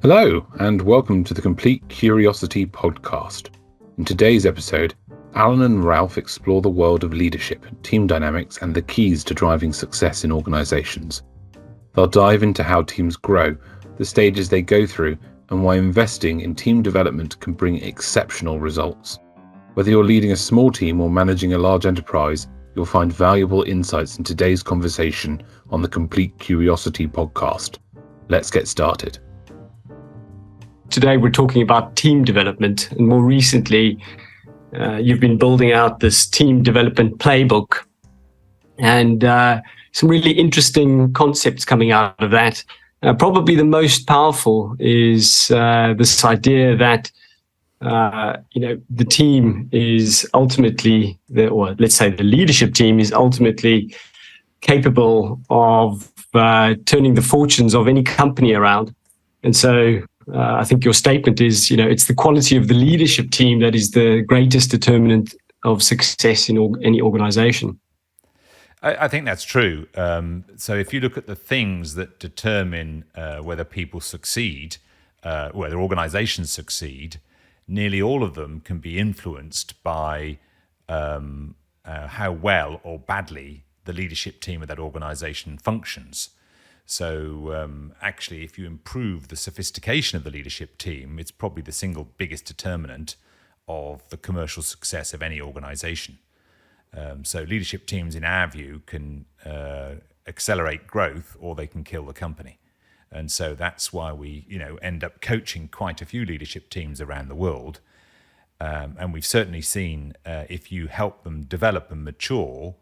Hello, and welcome to the Complete Curiosity podcast. In today's episode, Alan and Ralph explore the world of leadership, team dynamics, and the keys to driving success in organizations. They'll dive into how teams grow, the stages they go through, and why investing in team development can bring exceptional results. Whether you're leading a small team or managing a large enterprise, you'll find valuable insights in today's conversation on the Complete Curiosity podcast. Let's get started. Today we're talking about team development, and more recently you've been building out this team development playbook, and some really interesting concepts coming out of that. Probably the most powerful is this idea that the team is ultimately, or let's say the leadership team is ultimately capable of turning the fortunes of any company around. And so I think your statement is, it's the quality of the leadership team that is the greatest determinant of success in any organization. I think that's true. So if you look at the things that determine whether people succeed, whether organizations succeed, nearly all of them can be influenced by how well or badly the leadership team of that organization functions. So actually, if you improve the sophistication of the leadership team, it's probably the single biggest determinant of the commercial success of any organization. So leadership teams, in our view, can accelerate growth or they can kill the company. And so that's why we end up coaching quite a few leadership teams around the world. And we've certainly seen if you help them develop and mature,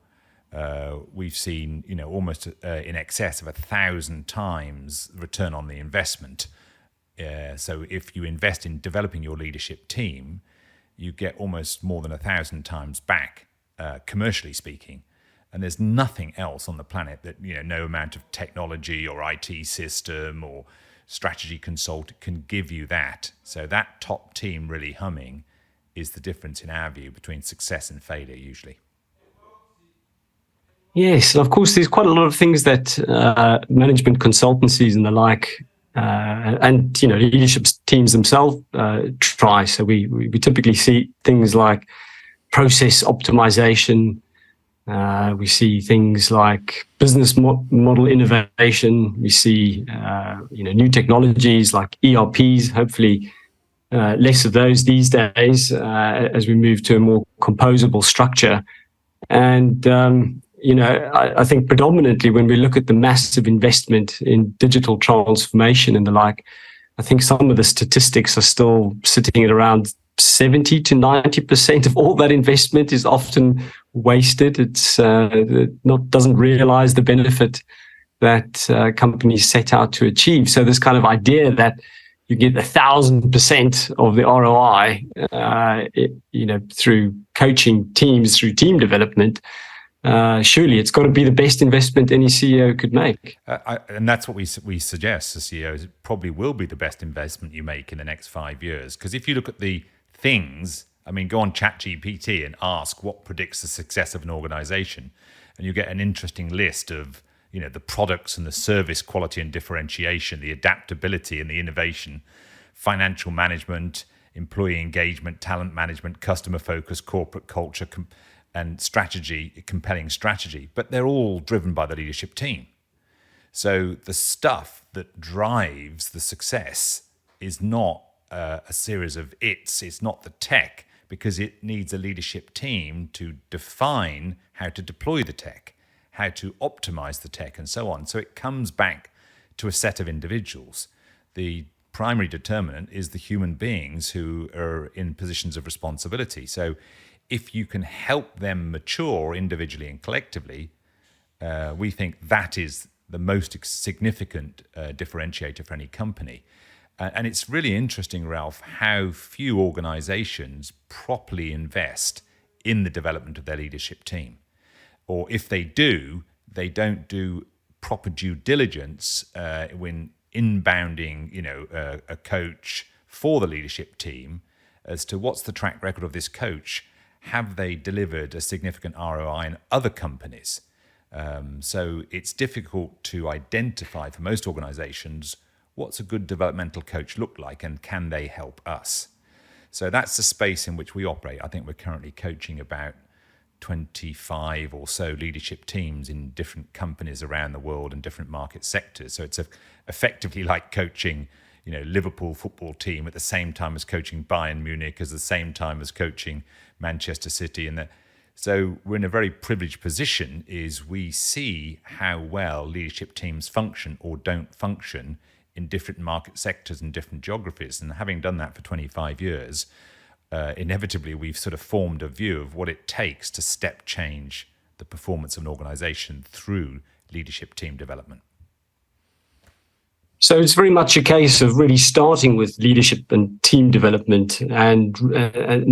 we've seen, almost in excess of 1,000 times return on the investment. So if you invest in developing your leadership team, you get almost more than 1,000 times back, commercially speaking. And there's nothing else on the planet that, no amount of technology or IT system or strategy consult can give you that. So that top team really humming is the difference in our view between success and failure usually. Yes, and of course, there's quite a lot of things that management consultancies and the like, and leadership teams themselves try. So we typically see things like process optimization. We see things like business model innovation. We see new technologies like ERPs. Hopefully, less of those these days as we move to a more composable structure. And I think predominantly when we look at the massive investment in digital transformation and the like, I think some of the statistics are still sitting at around 70 to 90% of all that investment is often wasted. It's doesn't realize the benefit that companies set out to achieve. So this kind of idea that you get 1,000% of the ROI, through coaching teams, through team development. Surely it's got to be the best investment any CEO could make. And that's what we suggest to CEOs. It probably will be the best investment you make in the next 5 years. Because if you look at the things, go on ChatGPT and ask what predicts the success of an organization, and you get an interesting list of the products and the service quality and differentiation, the adaptability and the innovation, financial management, employee engagement, talent management, customer focus, corporate culture, and strategy, compelling strategy, but they're all driven by the leadership team. So the stuff that drives the success is not a series of it's not the tech, because it needs a leadership team to define how to deploy the tech, how to optimize the tech, and so on. So it comes back to a set of individuals. The primary determinant is the human beings who are in positions of responsibility. So if you can help them mature individually and collectively, we think that is the most significant differentiator for any company. And it's really interesting, Ralph, how few organizations properly invest in the development of their leadership team. Or if they do, they don't do proper due diligence when inbounding, a coach for the leadership team as to what's the track record of this coach. Have they delivered a significant ROI in other companies? So it's difficult to identify for most organizations what's a good developmental coach look like, and can they help us? So that's the space in which we operate. I think we're currently coaching about 25 or so leadership teams in different companies around the world and different market sectors. So it's effectively like coaching, Liverpool football team at the same time as coaching Bayern Munich, at the same time as coaching Manchester City. So we're in a very privileged position, is we see how well leadership teams function or don't function in different market sectors and different geographies. And having done that for 25 years, inevitably we've sort of formed a view of what it takes to step change the performance of an organization through leadership team development. So it's very much a case of really starting with leadership and team development, and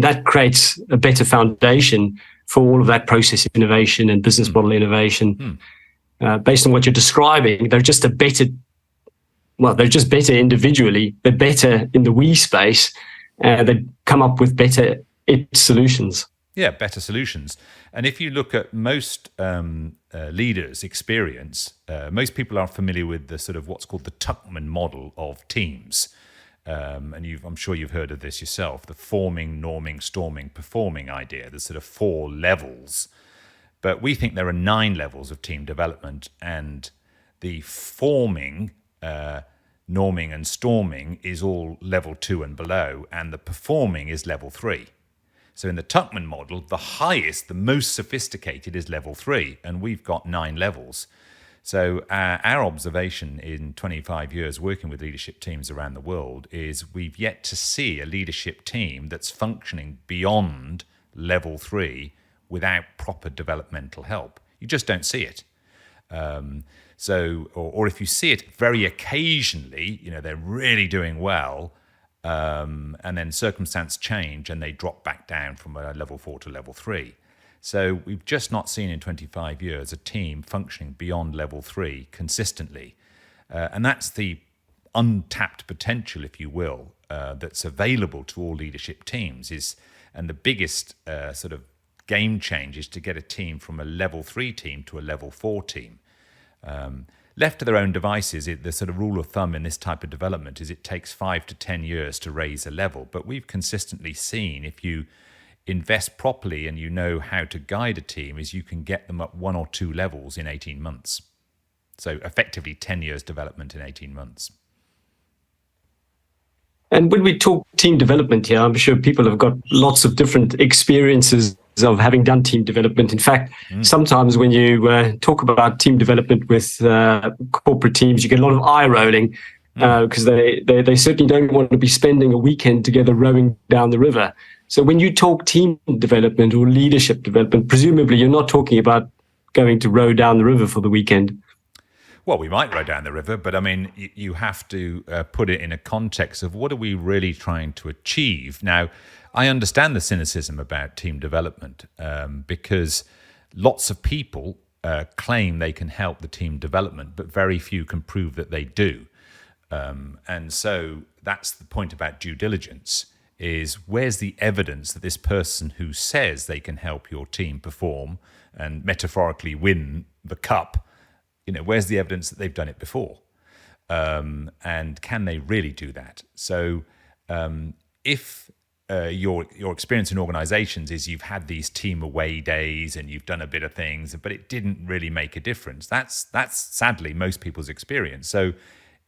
that creates a better foundation for all of that process innovation and business model innovation. Based on what you're describing, they're just better individually. They're better in the we space. They come up with better it solutions. Yeah, better solutions. And if you look at most leaders' experience, most people are familiar with the sort of what's called the Tuckman model of teams. And I'm sure you've heard of this yourself, the forming, norming, storming, performing idea. There's sort of 4 levels. But we think there are 9 levels of team development, and the forming, norming and storming is all level 2 and below, and the performing is level 3. So in the Tuckman model, the highest, the most sophisticated is level 3, and we've got 9 levels. So our observation in 25 years working with leadership teams around the world is we've yet to see a leadership team that's functioning beyond level 3 without proper developmental help. You just don't see it. Or if you see it very occasionally, they're really doing well, and then circumstance change and they drop back down from level 4 to level 3. So we've just not seen in 25 years a team functioning beyond level 3 consistently. And that's the untapped potential, if you will, that's available to all leadership teams. And the biggest sort of game change is to get a team from a level 3 team to a level 4 team. Left to their own devices, the sort of rule of thumb in this type of development is it takes 5 to 10 years to raise a level. But we've consistently seen if you invest properly and you know how to guide a team, is you can get them up 1 or 2 levels in 18 months. So effectively 10 years development in 18 months. And when we talk team development here, I'm sure people have got lots of different experiences of having done team development. In fact, sometimes when you talk about team development with corporate teams, you get a lot of eye rolling because they certainly don't want to be spending a weekend together rowing down the river. So when you talk team development or leadership development, presumably you're not talking about going to row down the river for the weekend. Well, we might row down the river, but I mean, you have to put it in a context of what are we really trying to achieve. Now, I understand the cynicism about team development because lots of people claim they can help the team development, but very few can prove that they do. And so that's the point about due diligence, is where's the evidence that this person who says they can help your team perform and metaphorically win the cup, where's the evidence that they've done it before? And can they really do that? So if your experience in organizations is you've had these team away days and you've done a bit of things, but it didn't really make a difference, that's sadly most people's experience. So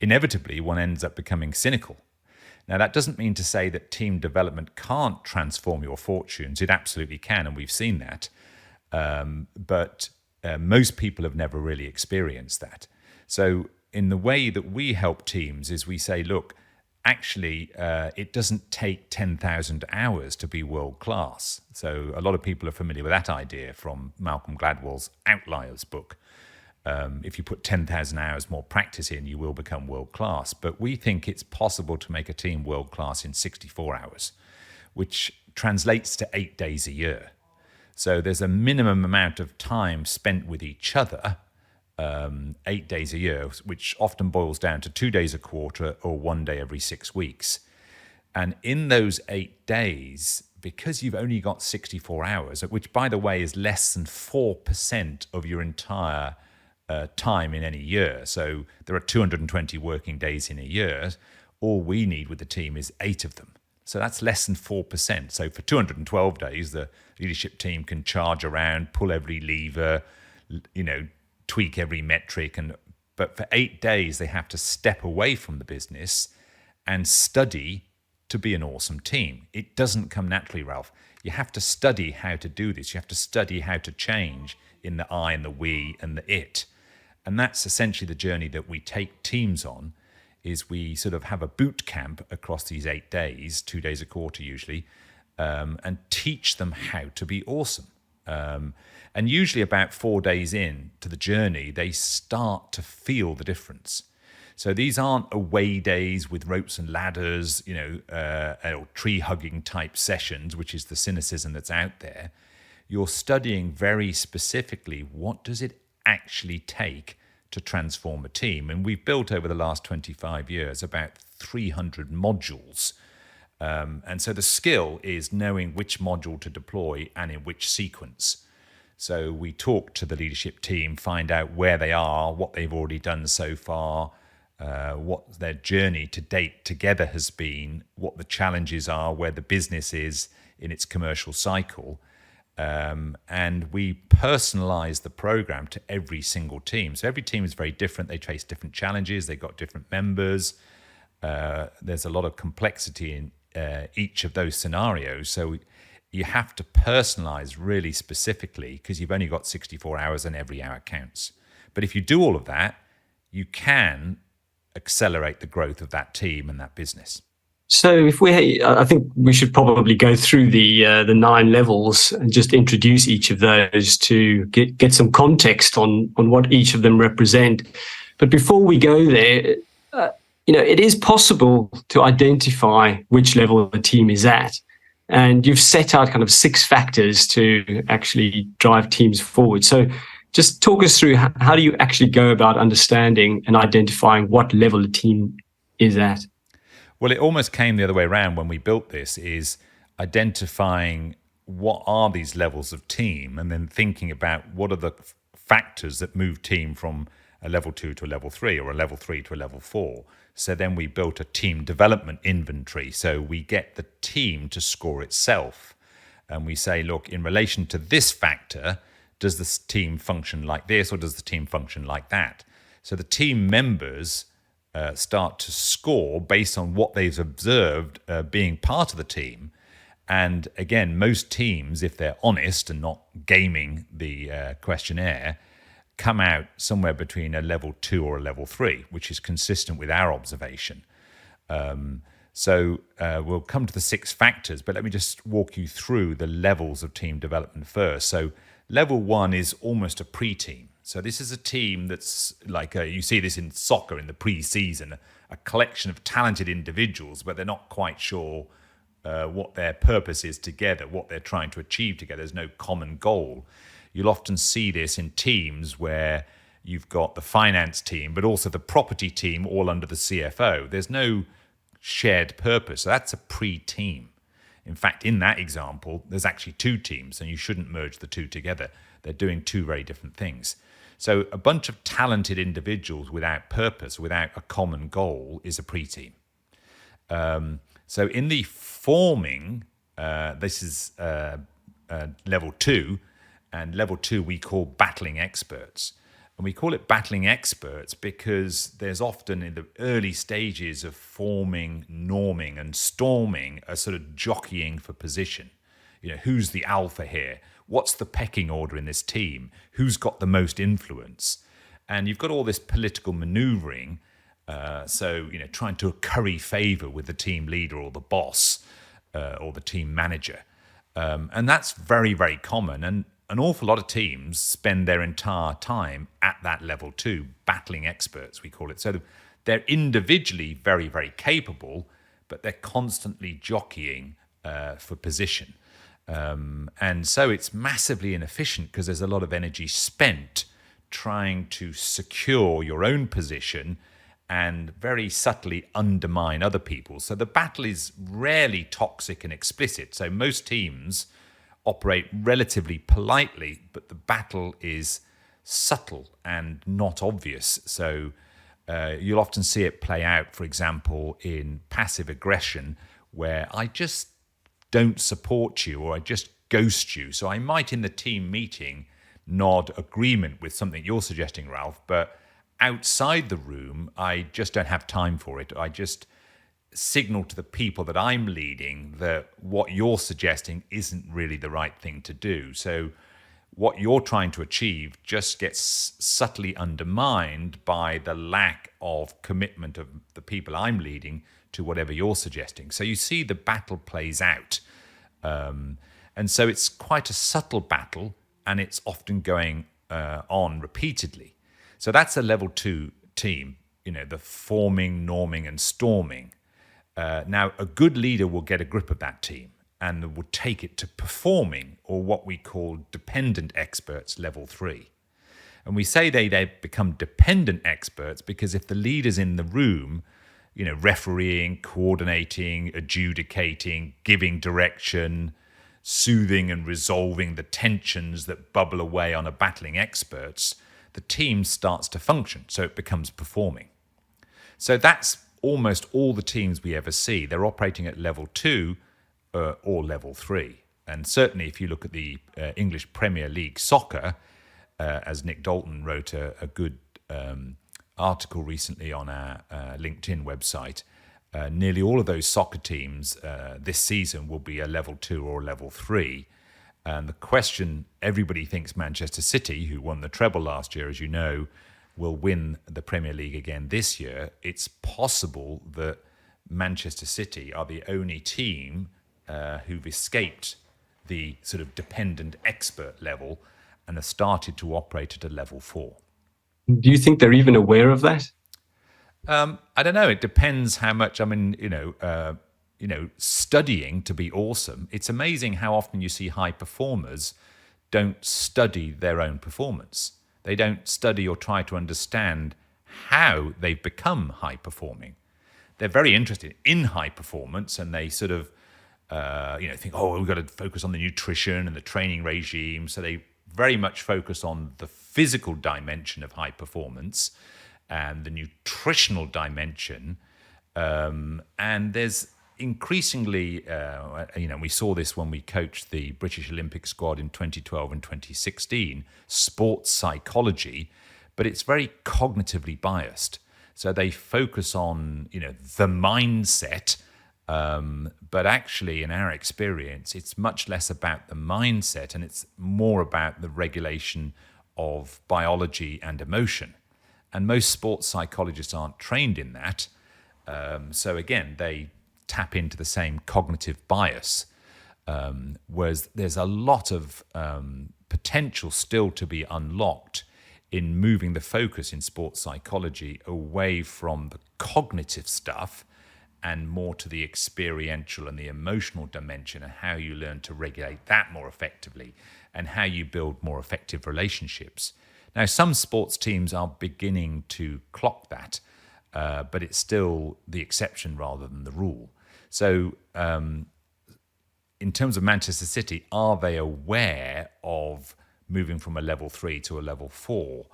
inevitably one ends up becoming cynical. Now, that doesn't mean to say that team development can't transform your fortunes. It absolutely can, and we've seen that. But most people have never really experienced that. So in the way that we help teams is we say, look, actually, it doesn't take 10,000 hours to be world class. So a lot of people are familiar with that idea from Malcolm Gladwell's Outliers book. If you put 10,000 hours more practice in, you will become world class. But we think it's possible to make a team world class in 64 hours, which translates to 8 days a year. So there's a minimum amount of time spent with each other, 8 days a year, which often boils down to 2 days a quarter or 1 day every 6 weeks. And in those 8 days, because you've only got 64 hours, which, by the way, is less than 4% of your entire time in any year. So there are 220 working days in a year. All we need with the team is 8 of them. So that's less than 4%. So for 212 days, the leadership team can charge around, pull every lever, tweak every metric. But for 8 days, they have to step away from the business and study to be an awesome team. It doesn't come naturally, Ralph. You have to study how to do this. You have to study how to change in the I and the we and the it. And that's essentially the journey that we take teams on, is we sort of have a boot camp across these 8 days, 2 days a quarter usually, and teach them how to be awesome. And usually about 4 days in to the journey, they start to feel the difference. So these aren't away days with ropes and ladders, or tree hugging type sessions, which is the cynicism that's out there. You're studying very specifically, what does it actually take to transform a team? And we've built over the last 25 years about 300 modules. And so the skill is knowing which module to deploy and in which sequence. So we talk to the leadership team, find out where they are, what they've already done so far, what their journey to date together has been, what the challenges are, where the business is in its commercial cycle. And we personalize the program to every single team. So every team is very different. They face different challenges. They've got different members. There's a lot of complexity in each of those scenarios. So you have to personalize really specifically, because you've only got 64 hours and every hour counts. But if you do all of that, you can accelerate the growth of that team and that business. So I think we should probably go through the 9 levels and just introduce each of those to get some context on what each of them represent. But before we go there, it is possible to identify which level the team is at. And you've set out kind of 6 factors to actually drive teams forward. So just talk us through, how do you actually go about understanding and identifying what level a team is at? Well, it almost came the other way around when we built this, is identifying what are these levels of team, and then thinking about what are the factors that move team from a level 2 to a level 3, or a level 3 to a level 4. So then we built a team development inventory. So we get the team to score itself. And we say, look, in relation to this factor, does this team function like this, or does the team function like that? So the team members start to score based on what they've observed being part of the team. And again, most teams, if they're honest and not gaming the questionnaire, come out somewhere between a level 2 or a level 3, which is consistent with our observation. So we'll come to the 6 factors, but let me just walk you through the levels of team development first. So level 1 is almost a pre-team. So this is a team that's like, you see this in soccer in the pre-season, a collection of talented individuals, but they're not quite sure what their purpose is together, what they're trying to achieve together. There's no common goal. You'll often see this in teams where you've got the finance team, but also the property team all under the CFO. There's no shared purpose. So that's a pre-team. In fact, in that example, there's actually 2 teams, and you shouldn't merge the 2 together. They're doing 2 very different things. So a bunch of talented individuals without purpose, without a common goal, is a pre-team. So in the forming, this is level 2, and level 2 we call battling experts. And we call it battling experts because there's often in the early stages of forming, norming, and storming a sort of jockeying for position. Who's the alpha here? What's the pecking order in this team? Who's got the most influence? And you've got all this political maneuvering. So trying to curry favor with the team leader or the boss or the team manager. And that's very, very common. And an awful lot of teams spend their entire time at that level 2, battling experts, we call it. So they're individually very, very capable, but they're constantly jockeying for position. And so it's massively inefficient because there's a lot of energy spent trying to secure your own position and very subtly undermine other people. So the battle is rarely toxic and explicit. So most teams operate relatively politely, but the battle is subtle and not obvious. So you'll often see it play out, for example, in passive aggression, where I just don't support you or I just ghost you. So I might in the team meeting nod agreement with something you're suggesting, Ralph, but outside the room, I just don't have time for it. I just signal to the people that I'm leading that what you're suggesting isn't really the right thing to do. So what you're trying to achieve just gets subtly undermined by the lack of commitment of the people I'm leading to whatever you're suggesting. So you see the battle plays out. And so it's quite a subtle battle, and it's often going on repeatedly. So that's a level 2 team, the forming, norming, and storming. Now, a good leader will get a grip of that team and will take it to performing, or what we call dependent experts, level 3. And we say they become dependent experts because if the leader's in the room, refereeing, coordinating, adjudicating, giving direction, soothing and resolving the tensions that bubble away on a battling experts, the team starts to function, so it becomes performing. So that's almost all the teams we ever see. They're operating at level 2 or level 3. And certainly if you look at the English Premier League soccer, as Nick Dalton wrote a good article recently on our LinkedIn website, nearly all of those soccer teams this season will be a level 2 or level 3. And the question, everybody thinks Manchester City, who won the treble last year, as you know, will win the Premier League again this year. It's possible that Manchester City are the only team who've escaped the sort of dependent expert level and have started to operate at a level 4. Do you think they're even aware of that? I don't know. It depends how much. I mean, studying to be awesome. It's amazing how often you see high performers don't study their own performance. They don't study or try to understand how they've become high performing. They're very interested in high performance, and they sort of, think, we've got to focus on the nutrition and the training regime. So they very much focus on the physical dimension of high performance and the nutritional dimension. And there's increasingly, we saw this when we coached the British Olympic squad in 2012 and 2016, sports psychology, but it's very cognitively biased. So they focus on, the mindset, but actually in our experience, it's much less about the mindset and it's more about the regulation of biology and emotion. And most sports psychologists aren't trained in that. So again, they tap into the same cognitive bias, whereas there's a lot of potential still to be unlocked in moving the focus in sports psychology away from the cognitive stuff and more to the experiential and the emotional dimension, and how you learn to regulate that more effectively and how you build more effective relationships. Now, some sports teams are beginning to clock that, but it's still the exception rather than the rule. So in terms of Manchester City, are they aware of moving from a level 3 to a level 4?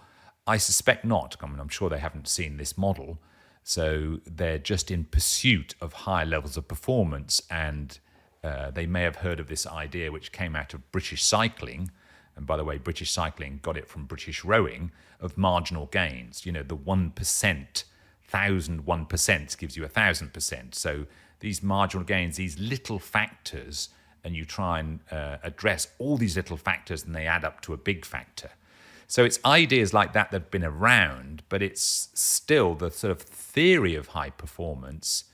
I suspect not. I mean, I'm sure they haven't seen this model. So they're just in pursuit of higher levels of performance. And they may have heard of this idea which came out of British cycling. And by the way, British cycling got it from British rowing, of marginal gains. The 1%, 1,001% gives you 1,000%. So these marginal gains, these little factors, and you try and address all these little factors and they add up to a big factor. So it's ideas like that have been around, but it's still the sort of theory of high performance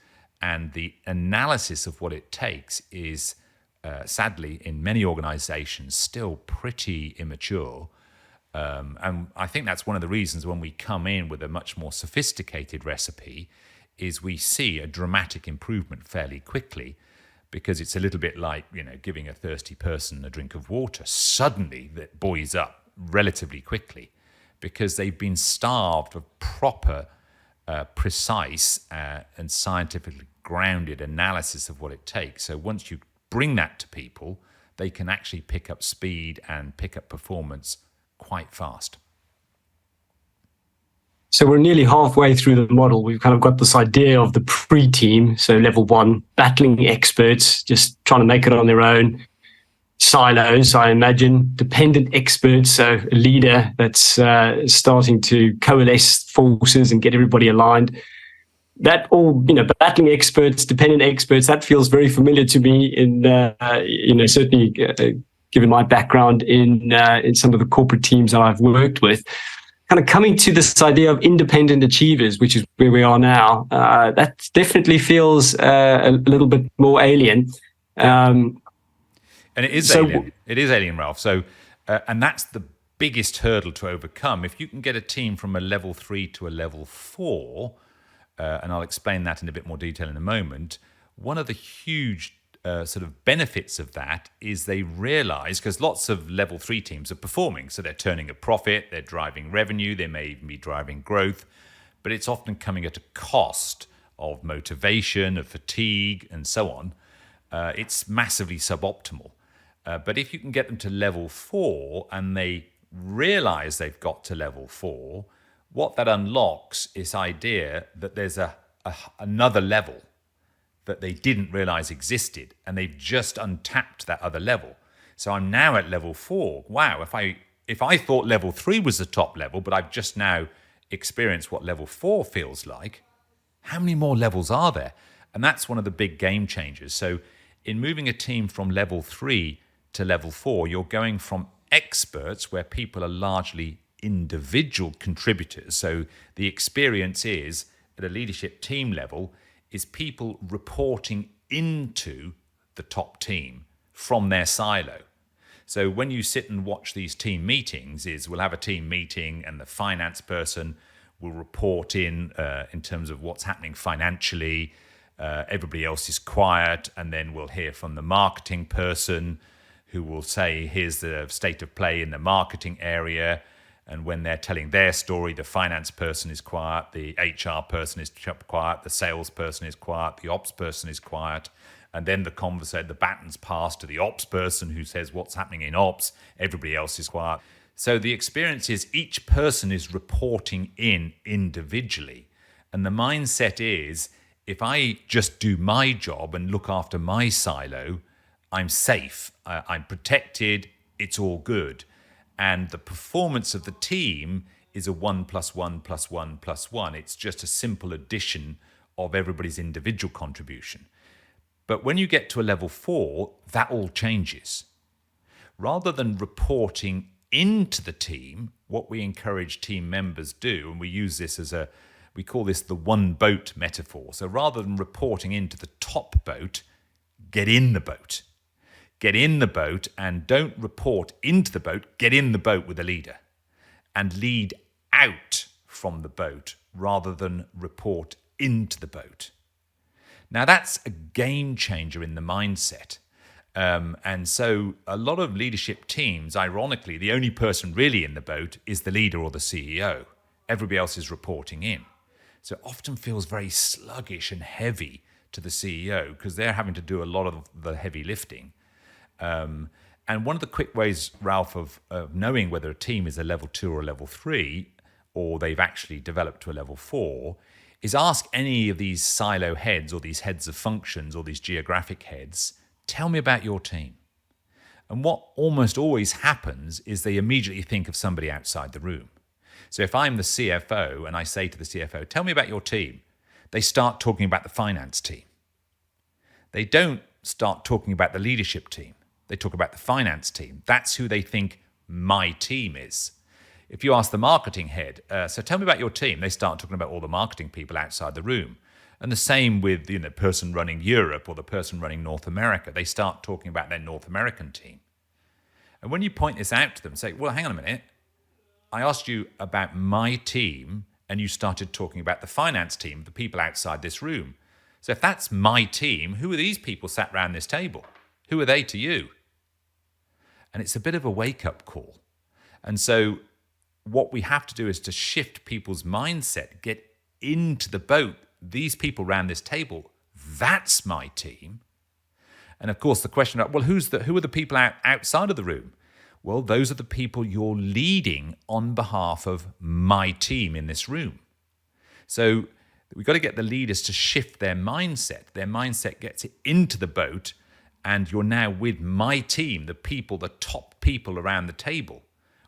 and the analysis of what it takes is, sadly, in many organizations, still pretty immature. And I think that's one of the reasons when we come in with a much more sophisticated recipe is we see a dramatic improvement fairly quickly, because it's a little bit like, giving a thirsty person a drink of water. Suddenly that buoys up relatively quickly because they've been starved of proper, precise and scientifically grounded analysis of what it takes. So once you bring that to people, they can actually pick up speed and pick up performance quite fast. So we're nearly halfway through the model. We've kind of got this idea of the pre-team, so level 1, battling experts, just trying to make it on their own. Silos, I imagine, dependent experts, so a leader that's starting to coalesce forces and get everybody aligned. That all, battling experts, dependent experts, that feels very familiar to me in, certainly given my background in some of the corporate teams that I've worked with. Kind of coming to this idea of independent achievers, which is where we are now, that definitely feels a little bit more alien. And it is alien. It is alien, Ralph. So, and that's the biggest hurdle to overcome. If you can get a team from a level 3 to a level 4, and I'll explain that in a bit more detail in a moment, one of the huge sort of benefits of that is they realize, because lots of level 3 teams are performing, so they're turning a profit, they're driving revenue, they may even be driving growth, but it's often coming at a cost of motivation, of fatigue, and so on. It's massively suboptimal. But if you can get them to level 4 and they realize they've got to level 4, what that unlocks is idea that there's another level that they didn't realize existed, and they've just untapped that other level. So I'm now at level 4. Wow, if I thought level 3 was the top level, but I've just now experienced what level 4 feels like, how many more levels are there? And that's one of the big game changers. So in moving a team from level 3 to level 4, you're going from experts, where people are largely individual contributors. So the experience is, at a leadership team level, is people reporting into the top team from their silo. So when you sit and watch these team meetings, we'll have a team meeting and the finance person will report in terms of what's happening financially. Everybody else is quiet, and then we'll hear from the marketing person who will say, here's the state of play in the marketing area. And when they're telling their story, the finance person is quiet, the HR person is quiet, the sales person is quiet, the ops person is quiet. And then the baton's passed to the ops person who says what's happening in ops. Everybody else is quiet. So the experience is each person is reporting in individually. And the mindset is, if I just do my job and look after my silo, I'm safe, I'm protected, it's all good. And the performance of the team is a 1 + 1 + 1 + 1. It's just a simple addition of everybody's individual contribution. But when you get to a level 4, that all changes. Rather than reporting into the team, what we encourage team members do, and we use this we call this the one boat metaphor. So rather than reporting into the top boat, get in the boat. Get in the boat, and don't report into the boat. Get in the boat with a leader and lead out from the boat rather than report into the boat. Now, that's a game changer in the mindset. And so a lot of leadership teams, ironically, the only person really in the boat is the leader or the CEO. Everybody else is reporting in. So it often feels very sluggish and heavy to the CEO because they're having to do a lot of the heavy lifting. And one of the quick ways, Ralph, of knowing whether a team is a level 2 or a level 3, or they've actually developed to a level 4, is ask any of these silo heads or these heads of functions or these geographic heads, tell me about your team. And what almost always happens is they immediately think of somebody outside the room. So if I'm the CFO and I say to the CFO, tell me about your team, they start talking about the finance team. They don't start talking about the leadership team. They talk about the finance team. That's who they think my team is. If you ask the marketing head, so tell me about your team, they start talking about all the marketing people outside the room. And the same with the person running Europe or the person running North America. They start talking about their North American team. And when you point this out to them, say, well, hang on a minute. I asked you about my team and you started talking about the finance team, the people outside this room. So if that's my team, who are these people sat around this table? Who are they to you? And it's a bit of a wake-up call. And so what we have to do is to shift people's mindset, get into the boat. These people around this table, that's my team. And of course, the question about, well, who are the people outside of the room? Well, those are the people you're leading on behalf of my team in this room. So we've got to get the leaders to shift their mindset. Their mindset gets it into the boat, and you're now with my team, the people, the top people around the table,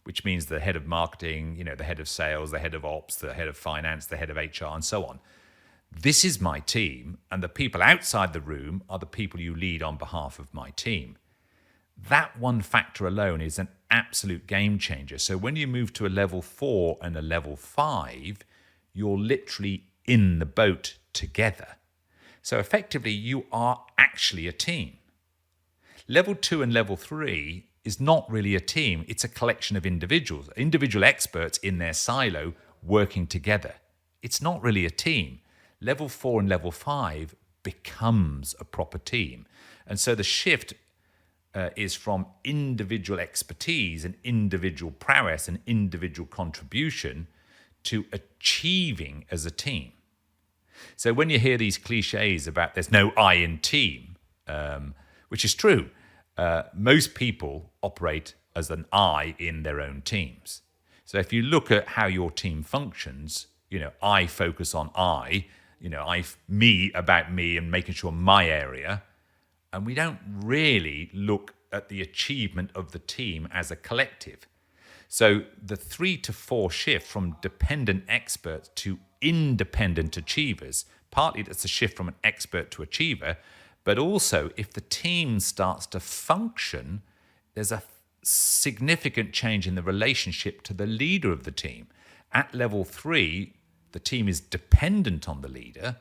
which means the head of marketing, the head of sales, the head of ops, the head of finance, the head of HR, and so on. This is my team, and the people outside the room are the people you lead on behalf of my team. That one factor alone is an absolute game changer. So when you move to a level 4 and a level 5, you're literally in the boat together. So effectively, you are actually a team. Level 2 and level 3 is not really a team. It's a collection of individual experts in their silo working together. It's not really a team. Level 4 and level 5 becomes a proper team. And so the shift is from individual expertise and individual prowess and individual contribution to achieving as a team. So when you hear these cliches about there's no I in team, which is true, most people operate as an I in their own teams. So if you look at how your team functions, I focus on me about me and making sure my area, and we don't really look at the achievement of the team as a collective. So the 3 to 4 shift from dependent experts to independent achievers, partly that's a shift from an expert to achiever, but also if the team starts to function, there's a significant change in the relationship to the leader of the team. At level 3, the team is dependent on the leader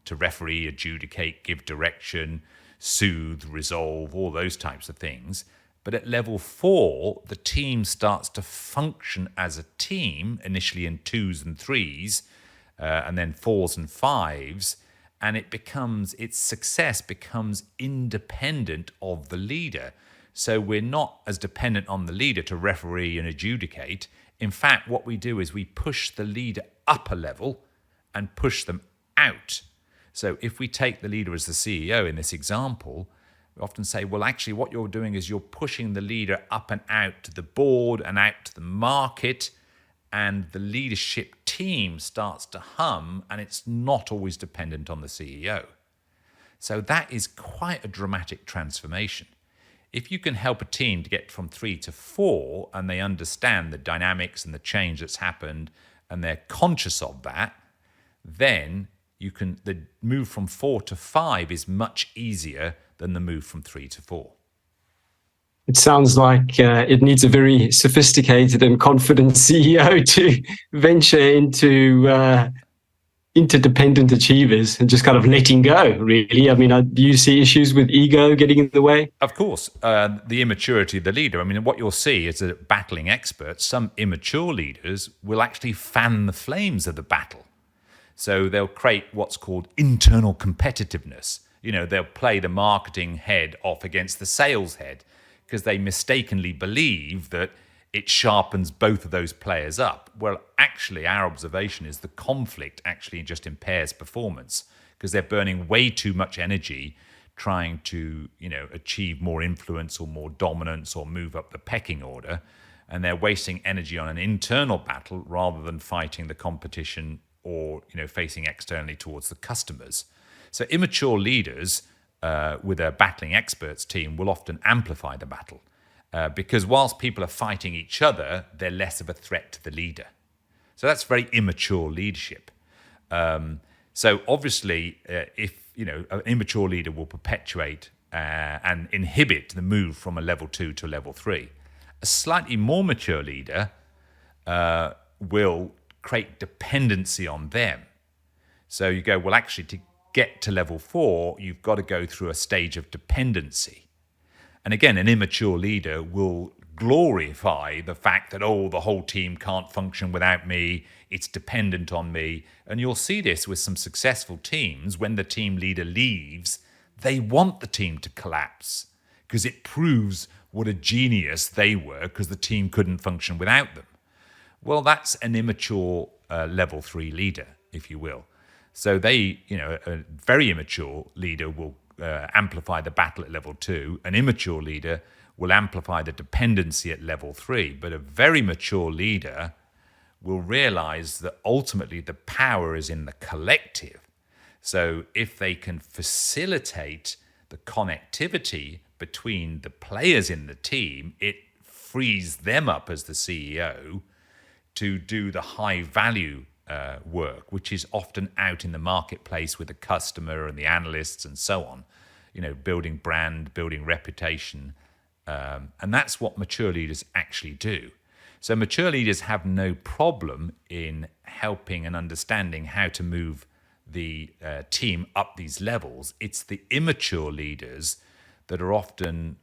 to referee, adjudicate, give direction, soothe, resolve, all those types of things. But at level 4, the team starts to function as a team, initially in 2s and 3s, and then 4s and 5s, and its success becomes independent of the leader. So we're not as dependent on the leader to referee and adjudicate. In fact, what we do is we push the leader up a level and push them out. So if we take the leader as the CEO in this example, we often say, well, actually what you're doing is you're pushing the leader up and out to the board and out to the market, and the leadership team starts to hum, and it's not always dependent on the CEO. So that is quite a dramatic transformation. If you can help a team to get from 3 to 4 and they understand the dynamics and the change that's happened and they're conscious of that, then the move from 4 to 5 is much easier than the move from 3 to 4. It sounds like it needs a very sophisticated and confident CEO to venture into interdependent achievers and just kind of letting go, really. I mean, do you see issues with ego getting in the way? Of course, the immaturity of the leader. I mean, what you'll see is that battling experts, some immature leaders will actually fan the flames of the battle. So they'll create what's called internal competitiveness. They'll play the marketing head off against the sales head because they mistakenly believe that it sharpens both of those players up. Well, actually, our observation is the conflict actually just impairs performance because they're burning way too much energy trying to, achieve more influence or more dominance or move up the pecking order. And they're wasting energy on an internal battle rather than fighting the competition or, facing externally towards the customers. So immature leaders with a battling experts team will often amplify the battle. Because whilst people are fighting each other, they're less of a threat to the leader. So that's very immature leadership. So obviously, if an immature leader will perpetuate and inhibit the move from a level 2 to a level 3, a slightly more mature leader will create dependency on them. So you go, well, actually, to get to level 4, you've got to go through a stage of dependency. And again, an immature leader will glorify the fact that, the whole team can't function without me. It's dependent on me. And you'll see this with some successful teams. When the team leader leaves, they want the team to collapse because it proves what a genius they were because the team couldn't function without them. Well, that's an immature level 3 leader, if you will. So a very immature leader will amplify the battle at level 2. An immature leader will amplify the dependency at level 3. But a very mature leader will realize that ultimately the power is in the collective. So if they can facilitate the connectivity between the players in the team, it frees them up as the CEO to do the high value work, which is often out in the marketplace with the customer and the analysts and so on, building brand, building reputation. And that's what mature leaders actually do. So mature leaders have no problem in helping and understanding how to move the team up these levels. It's the immature leaders that are often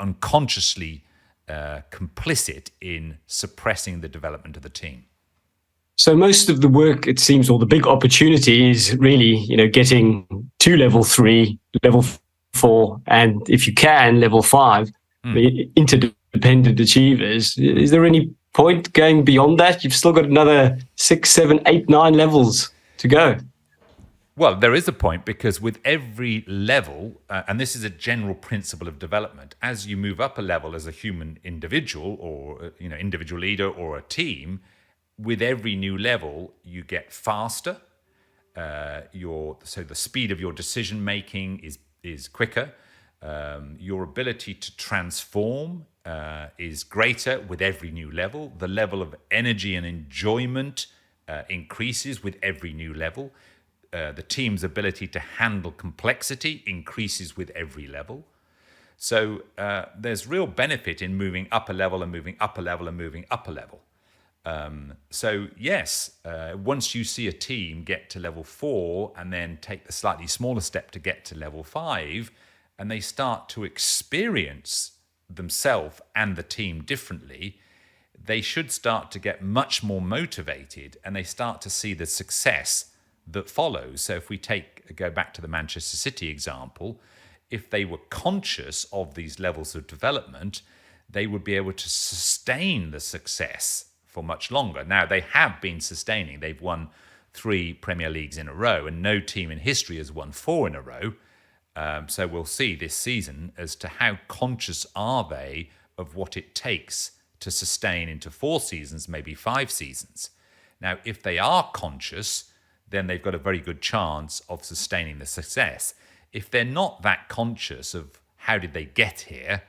unconsciously complicit in suppressing the development of the team. So most of the work, it seems, or the big opportunity is really, getting to level 3, level 4, and if you can, level 5, the interdependent achievers. Is there any point going beyond that? You've still got another 6, 7, 8, 9 levels to go. Well, there is a point, because with every level, and this is a general principle of development, as you move up a level as a human individual or individual leader or a team, with every new level you get faster. So the speed of your decision making is quicker. Your ability to transform is greater with every new level. The level of energy and enjoyment increases with every new level. The team's ability to handle complexity increases with every level. So there's real benefit in moving up a level and moving up a level and moving up a level. So yes, once you see a team get to level 4 and then take the slightly smaller step to get to level 5, and they start to experience themselves and the team differently, they should start to get much more motivated, and they start to see the success that follows. So if we go back to the Manchester City example, if they were conscious of these levels of development, they would be able to sustain the success for much longer. Now, they have been sustaining. They've won 3 Premier Leagues in a row, and no team in history has won 4 in a row. So we'll see this season as to how conscious are they of what it takes to sustain into 4 seasons, maybe 5 seasons. Now, if they are conscious, then they've got a very good chance of sustaining the success. If they're not that conscious of how did they get here,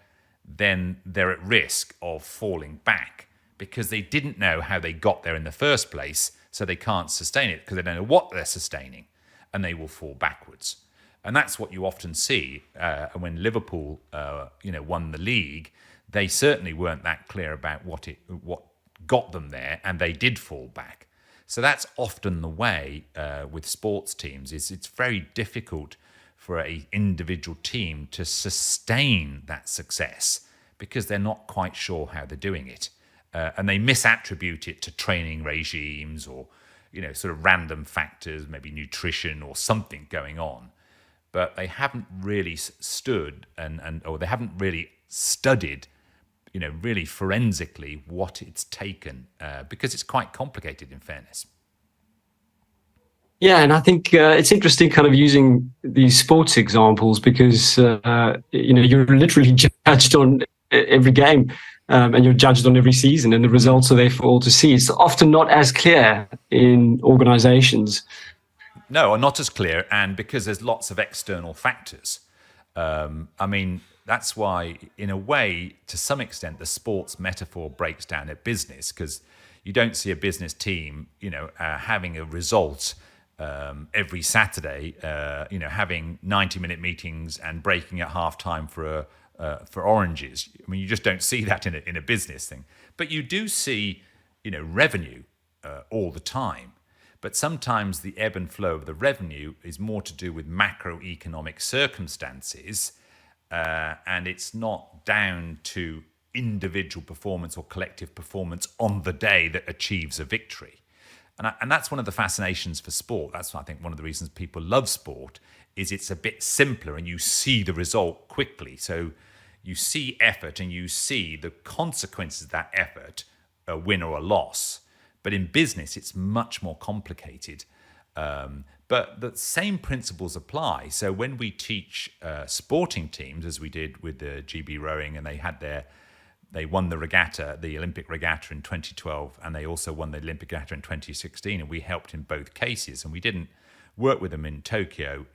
then they're at risk of falling back, because they didn't know how they got there in the first place, so they can't sustain it because they don't know what they're sustaining, and they will fall backwards. And that's what you often see when Liverpool, won the league. They certainly weren't that clear about what got them there, and they did fall back. So that's often the way with sports teams. It's very difficult for an individual team to sustain that success because they're not quite sure how they're doing it. And they misattribute it to training regimes or, sort of random factors, maybe nutrition or something going on. But they haven't really stood or they haven't really studied, really forensically what it's taken, because it's quite complicated, in fairness. Yeah, and I think it's interesting kind of using these sports examples because, you're literally judged on every game and you're judged on every season, and the results are there for all to see. It's often not as clear in organizations. No, not as clear, and because there's lots of external factors. That's why, in a way, to some extent, the sports metaphor breaks down at business, because you don't see a business team, having a result every Saturday, having 90-minute meetings and breaking at halftime for oranges. You just don't see that in a business thing. But you do see, revenue all the time. But sometimes the ebb and flow of the revenue is more to do with macroeconomic circumstances, and it's not down to individual performance or collective performance on the day that achieves a victory. And that's one of the fascinations for sport. That's, I think, one of the reasons people love sport, is it's a bit simpler and you see the result quickly. So you see effort and you see the consequences of that effort, a win or a loss. But in business, it's much more complicated But the same principles apply. So when we teach sporting teams, as we did with the GB rowing, and they won the regatta, the Olympic regatta in 2012, and they also won the Olympic regatta in 2016, and we helped in both cases. And we didn't work with them in Tokyo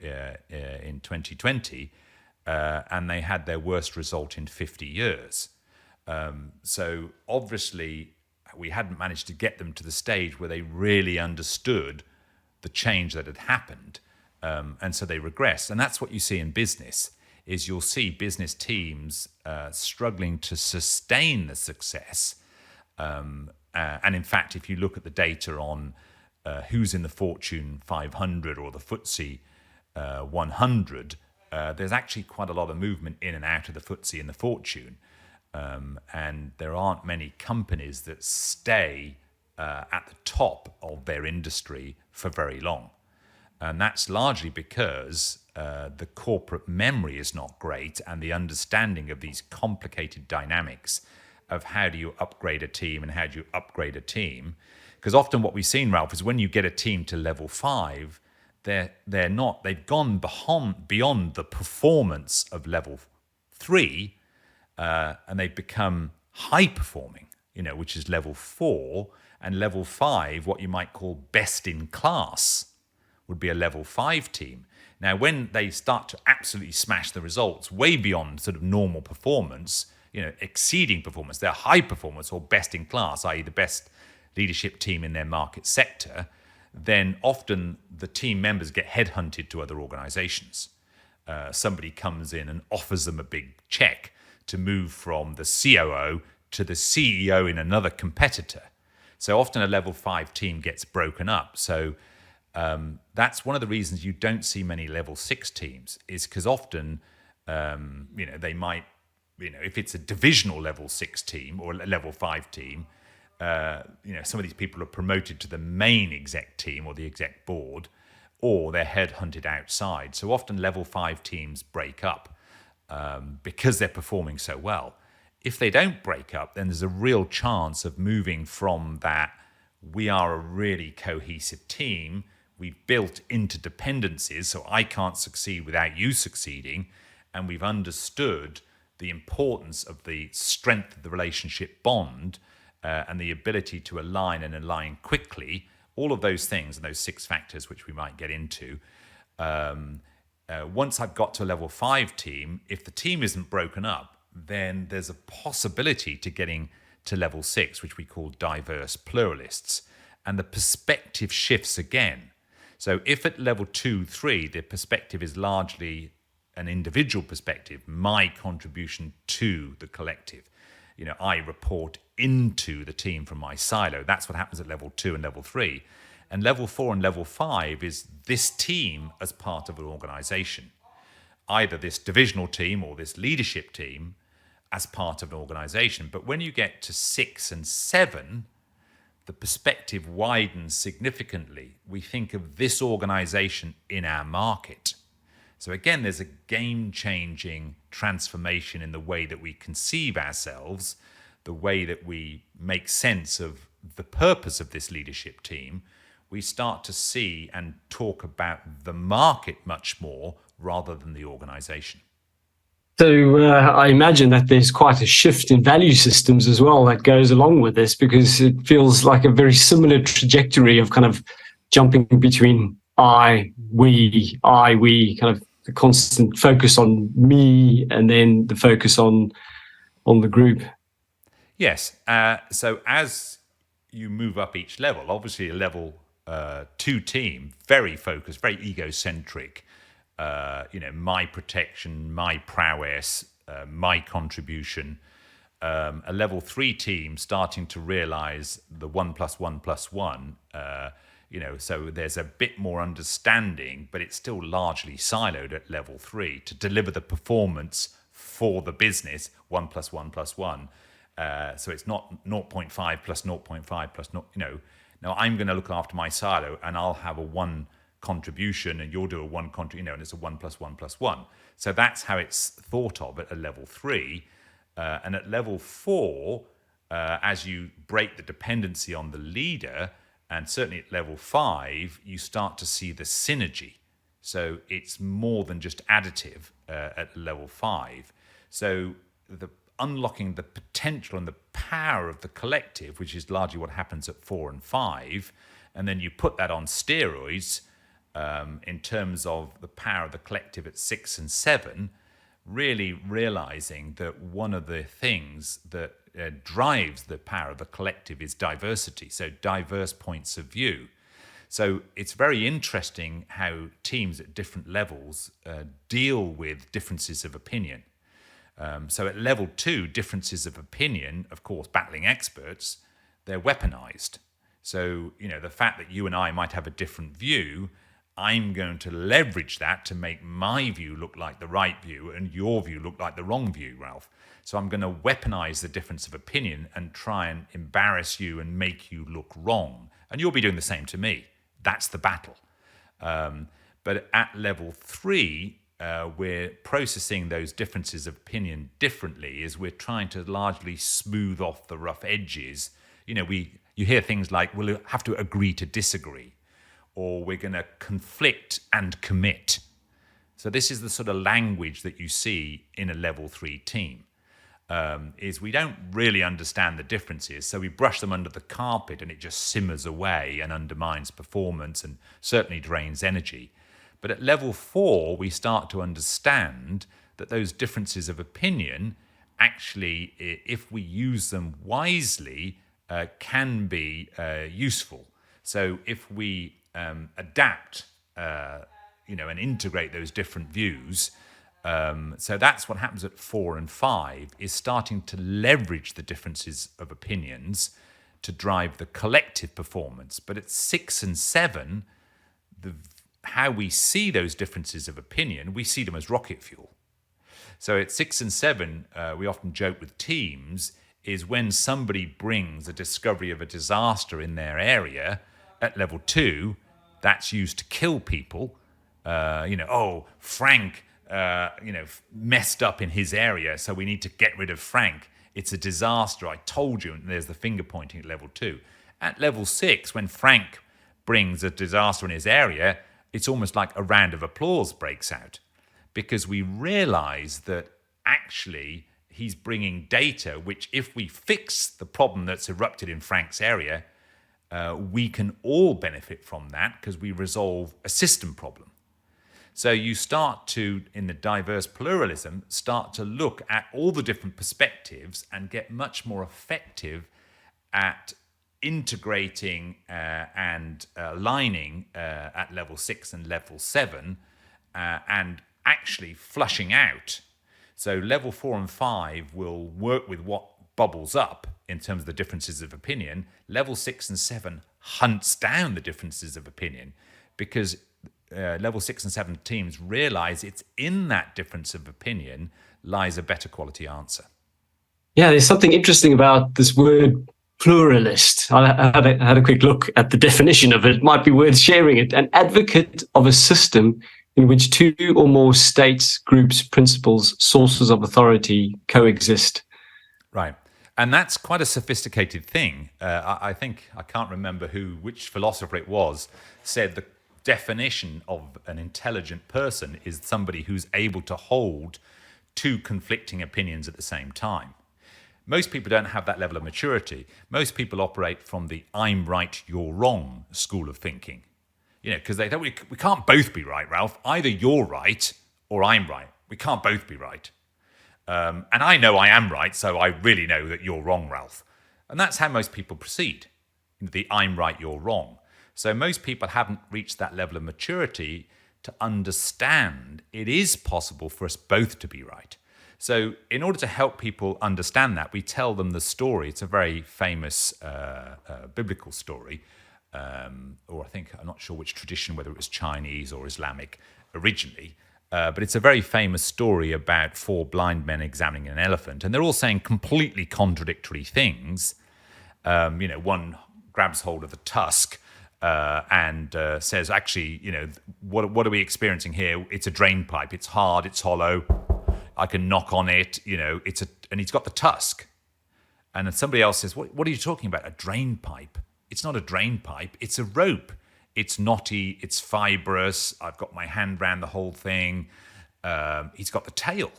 in 2020, and they had their worst result in 50 years. So obviously, we hadn't managed to get them to the stage where they really understood the change that had happened, and so they regressed. And that's what you see in business, is you'll see business teams struggling to sustain the success. And in fact, if you look at the data on who's in the Fortune 500 or the FTSE 100, there's actually quite a lot of movement in and out of the FTSE and the Fortune. And there aren't many companies that stay at the top of their industry for very long. And that's largely because the corporate memory is not great, and the understanding of these complicated dynamics of how do you upgrade a team and how do you upgrade a team. Because often what we've seen, Ralph, is when you get a team to level 5, they've gone beyond the performance of level 3, and they've become high performing, which is level 4, and level 5, what you might call best in class, would be a level 5 team. Now, when they start to absolutely smash the results way beyond sort of normal performance, exceeding performance, they're high performance or best in class, i.e. the best leadership team in their market sector, then often the team members get headhunted to other organizations. Somebody comes in and offers them a big check to move from the COO to the CEO in another competitor. So often a level 5 team gets broken up. So that's one of the reasons you don't see many level 6 teams, is because often, they might, if it's a divisional level 6 team or a level 5 team, some of these people are promoted to the main exec team or the exec board, or they're headhunted outside. So often level 5 teams break up because they're performing so well. If they don't break up, then there's a real chance of moving from that we are a really cohesive team, we've built interdependencies, so I can't succeed without you succeeding, and we've understood the importance of the strength of the relationship bond and the ability to align quickly, all of those things and those 6 factors which we might get into. Once I've got to a level 5 team, if the team isn't broken up, then there's a possibility to getting to level 6, which we call diverse pluralists. And the perspective shifts again. So if at level 2, 3, the perspective is largely an individual perspective, my contribution to the collective, I report into the team from my silo. That's what happens at level 2 and level 3. And level 4 and level 5 is this team as part of an organization, either this divisional team or this leadership team as part of an organization. But when you get to 6 and 7, the perspective widens significantly. We think of this organization in our market. So again, there's a game-changing transformation in the way that we conceive ourselves, the way that we make sense of the purpose of this leadership team. We start to see and talk about the market much more rather than the organization. So I imagine that there's quite a shift in value systems as well that goes along with this, because it feels like a very similar trajectory of kind of jumping between I, we, kind of the constant focus on me and then the focus on the group. Yes. So as you move up each level, obviously a level 2 team, very focused, very egocentric, my protection, my prowess, my contribution. A level 3 team starting to realize the 1 + 1 + 1, so there's a bit more understanding, but it's still largely siloed at level 3 to deliver the performance for the business, 1 + 1 + 1. So it's not 0.5 plus 0.5 plus, now I'm going to look after my silo and I'll have a 1 contribution and you'll do a 1 contribution, and it's a 1 + 1 + 1. So that's how it's thought of at a level 3. And at level 4, as you break the dependency on the leader And certainly at level 5, you start to see the synergy. So it's more than just additive at level 5. So unlocking the potential and the power of the collective, which is largely what happens at 4 and 5, and then you put that on steroids in terms of the power of the collective at 6 and 7, really realizing that one of the things that drives the power of the collective is diversity, so diverse points of view. So it's very interesting how teams at different levels deal with differences of opinion. So at level 2, differences of opinion, of course, battling experts, they're weaponized. So, the fact that you and I might have a different view, I'm going to leverage that to make my view look like the right view and your view look like the wrong view, Ralph. So I'm going to weaponize the difference of opinion and try and embarrass you and make you look wrong. And you'll be doing the same to me. That's the battle. But at level 3, we're processing those differences of opinion differently, as we're trying to largely smooth off the rough edges. You hear things like, we'll have to agree to disagree, or we're going to conflict and commit. So this is the sort of language that you see in a level 3 team. Is we don't really understand the differences, so we brush them under the carpet and it just simmers away and undermines performance and certainly drains energy. But at level 4, we start to understand that those differences of opinion actually, if we use them wisely, can be useful. So if we adapt, and integrate those different views, so that's what happens at 4 and 5, is starting to leverage the differences of opinions to drive the collective performance. But at 6 and 7, how we see those differences of opinion, we see them as rocket fuel. So at 6 and 7, we often joke with teams, is when somebody brings a discovery of a disaster in their area, at level 2, that's used to kill people. Frank messed up in his area, so we need to get rid of Frank. It's a disaster, I told you, and there's the finger pointing at level 2. At level 6, when Frank brings a disaster in his area, it's almost like a round of applause breaks out, because we realize that actually he's bringing data which, if we fix the problem that's erupted in Frank's area, we can all benefit from that because we resolve a system problem. So you start to, in the diverse pluralism, start to look at all the different perspectives and get much more effective at integrating and aligning at level 6 and level 7 and actually flushing out. So level 4 and 5 will work with what bubbles up in terms of the differences of opinion. Level 6 and 7 hunts down the differences of opinion, because level 6 and 7 teams realize it's in that difference of opinion lies a better quality answer. Yeah, there's something interesting about this word pluralist. I had a quick look at the definition of it. It might be worth sharing it. An advocate of a system in which 2 or more states, groups, principles, sources of authority coexist. Right. And that's quite a sophisticated thing. I think, I can't remember which philosopher it was, said the definition of an intelligent person is somebody who's able to hold 2 conflicting opinions at the same time. Most people don't have that level of maturity. Most people operate from the I'm right, you're wrong school of thinking. Because they don't, we can't both be right, Ralph. Either you're right or I'm right. We can't both be right. And I know I am right, so I really know that you're wrong, Ralph. And that's how most people proceed. The I'm right, you're wrong. So most people haven't reached that level of maturity to understand it is possible for us both to be right. So in order to help people understand that, we tell them the story. It's a very famous biblical story, or I think, I'm not sure which tradition, whether it was Chinese or Islamic originally, but it's a very famous story about 4 blind men examining an elephant, and they're all saying completely contradictory things. One grabs hold of the tusk and says, actually, what are we experiencing here? It's a drain pipe. It's hard. It's hollow. I can knock on it. And he's got the tusk. And then somebody else says, what are you talking about? A drain pipe? It's not a drain pipe, it's a rope. It's knotty, it's fibrous. I've got my hand around the whole thing. He's got the tail.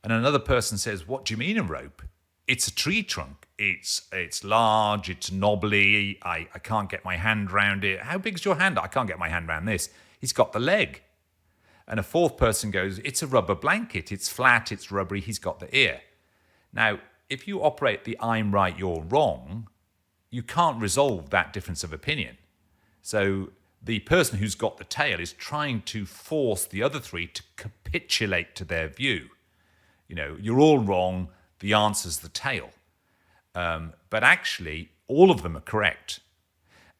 And another person says, what do you mean a rope? It's a tree trunk. It's large, it's knobbly. I can't get my hand around it. How big's your hand? I can't get my hand around this. He's got the leg. And a fourth person goes, it's a rubber blanket. It's flat, it's rubbery. He's got the ear. Now, if you operate the I'm right, you're wrong, you can't resolve that difference of opinion. So the person who's got the tail is trying to force the other three to capitulate to their view. You know, you're all wrong, the answer's the tail. But actually, all of them are correct.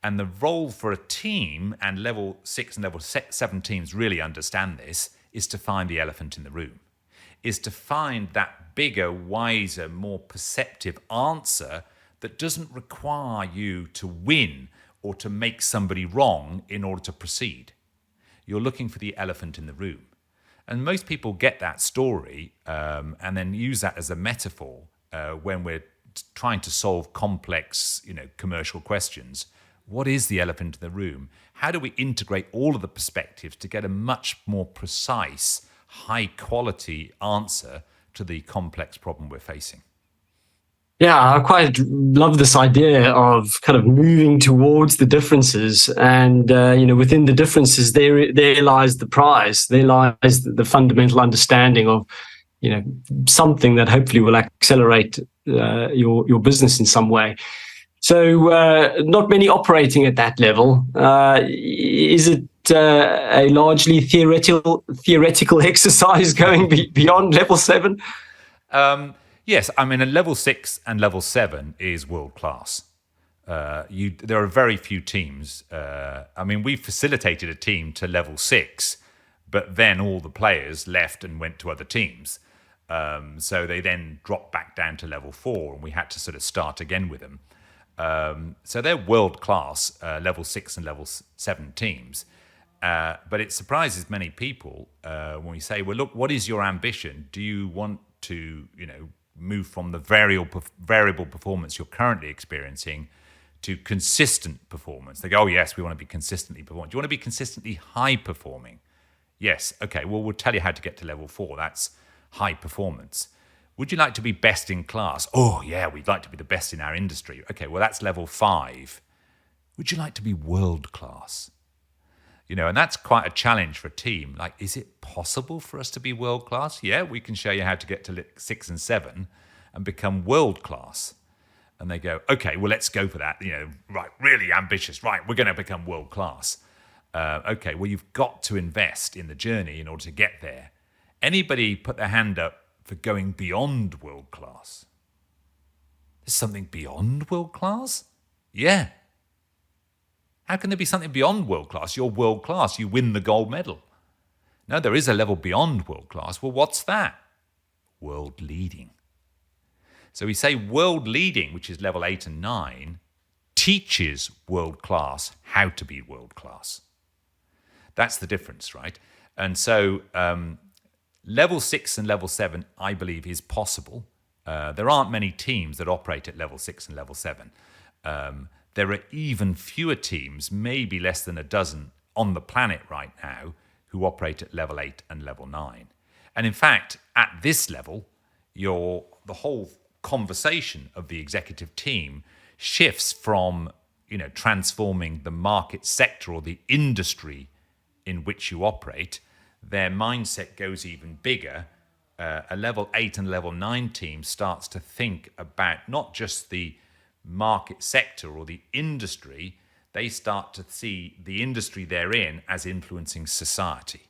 And the role for a team, and level 6 and level 7 teams really understand this, is to find the elephant in the room, is to find that bigger, wiser, more perceptive answer that doesn't require you to win or to make somebody wrong in order to proceed. You're looking for the elephant in the room. And most people get that story and then use that as a metaphor when we're trying to solve complex, commercial questions. What is the elephant in the room? How do we integrate all of the perspectives to get a much more precise, high-quality answer to the complex problem we're facing? Yeah, I quite love this idea of kind of moving towards the differences, and within the differences, there lies the prize. There lies the fundamental understanding of, something that hopefully will accelerate your business in some way. So, not many operating at that level. Is it a largely theoretical exercise going beyond level 7? Yes, I mean, a level 6 and level 7 is world class. There are very few teams. We facilitated a team to level 6, but then all the players left and went to other teams. So they then dropped back down to level 4, and we had to sort of start again with them. So they're world class, level 6 and level 7 teams. But it surprises many people when we say, well, look, what is your ambition? Do you want to, move from the variable performance you're currently experiencing to consistent performance? They go, oh, yes, we want to be consistently performing. Do you want to be consistently high performing? Yes. Okay, well, we'll tell you how to get to level 4. That's high performance. Would you like to be best in class? Oh, yeah, we'd like to be the best in our industry. Okay, well, that's level 5. Would you like to be world class? And that's quite a challenge for a team. Like, is it possible for us to be world class? Yeah, we can show you how to get to 6 and 7 and become world class. And they go, okay, well, let's go for that. Right, really ambitious. Right, we're going to become world class. Okay, well, you've got to invest in the journey in order to get there. Anybody put their hand up for going beyond world class? There's something beyond world class? Yeah. How can there be something beyond world class? You're world class. You win the gold medal. No, there is a level beyond world class. Well, what's that? World leading. So we say world leading, which is level 8 and 9, teaches world class how to be world class. That's the difference, right? And so level 6 and level 7, I believe, is possible. There aren't many teams that operate at level 6 and level 7. There are even fewer teams, maybe less than a dozen, on the planet right now who operate at level 8 and level 9. And in fact, at this level, the whole conversation of the executive team shifts from transforming the market sector or the industry in which you operate. Their mindset goes even bigger. A level 8 and level 9 team starts to think about not just the market sector or the industry, they start to see the industry they're in as influencing society.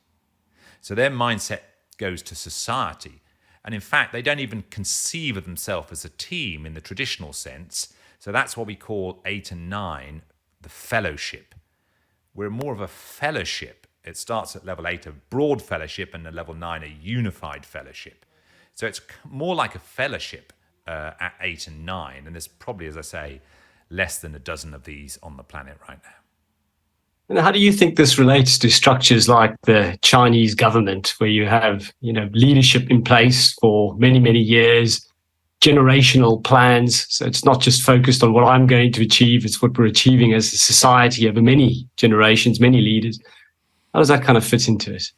So their mindset goes to society. And in fact, they don't even conceive of themselves as a team in the traditional sense. So that's what we call 8 and 9, the fellowship. We're more of a fellowship. It starts at level 8, a broad fellowship, and at level 9, a unified fellowship. So it's more like a fellowship at 8 and 9, and there's probably, as I say, less than a dozen of these on the planet right now. And how do you think this relates to structures like the Chinese government, where you have leadership in place for many, many years, generational plans. So it's not just focused on what I'm going to achieve, it's what we're achieving as a society over many generations, many leaders. How does that kind of fit into it?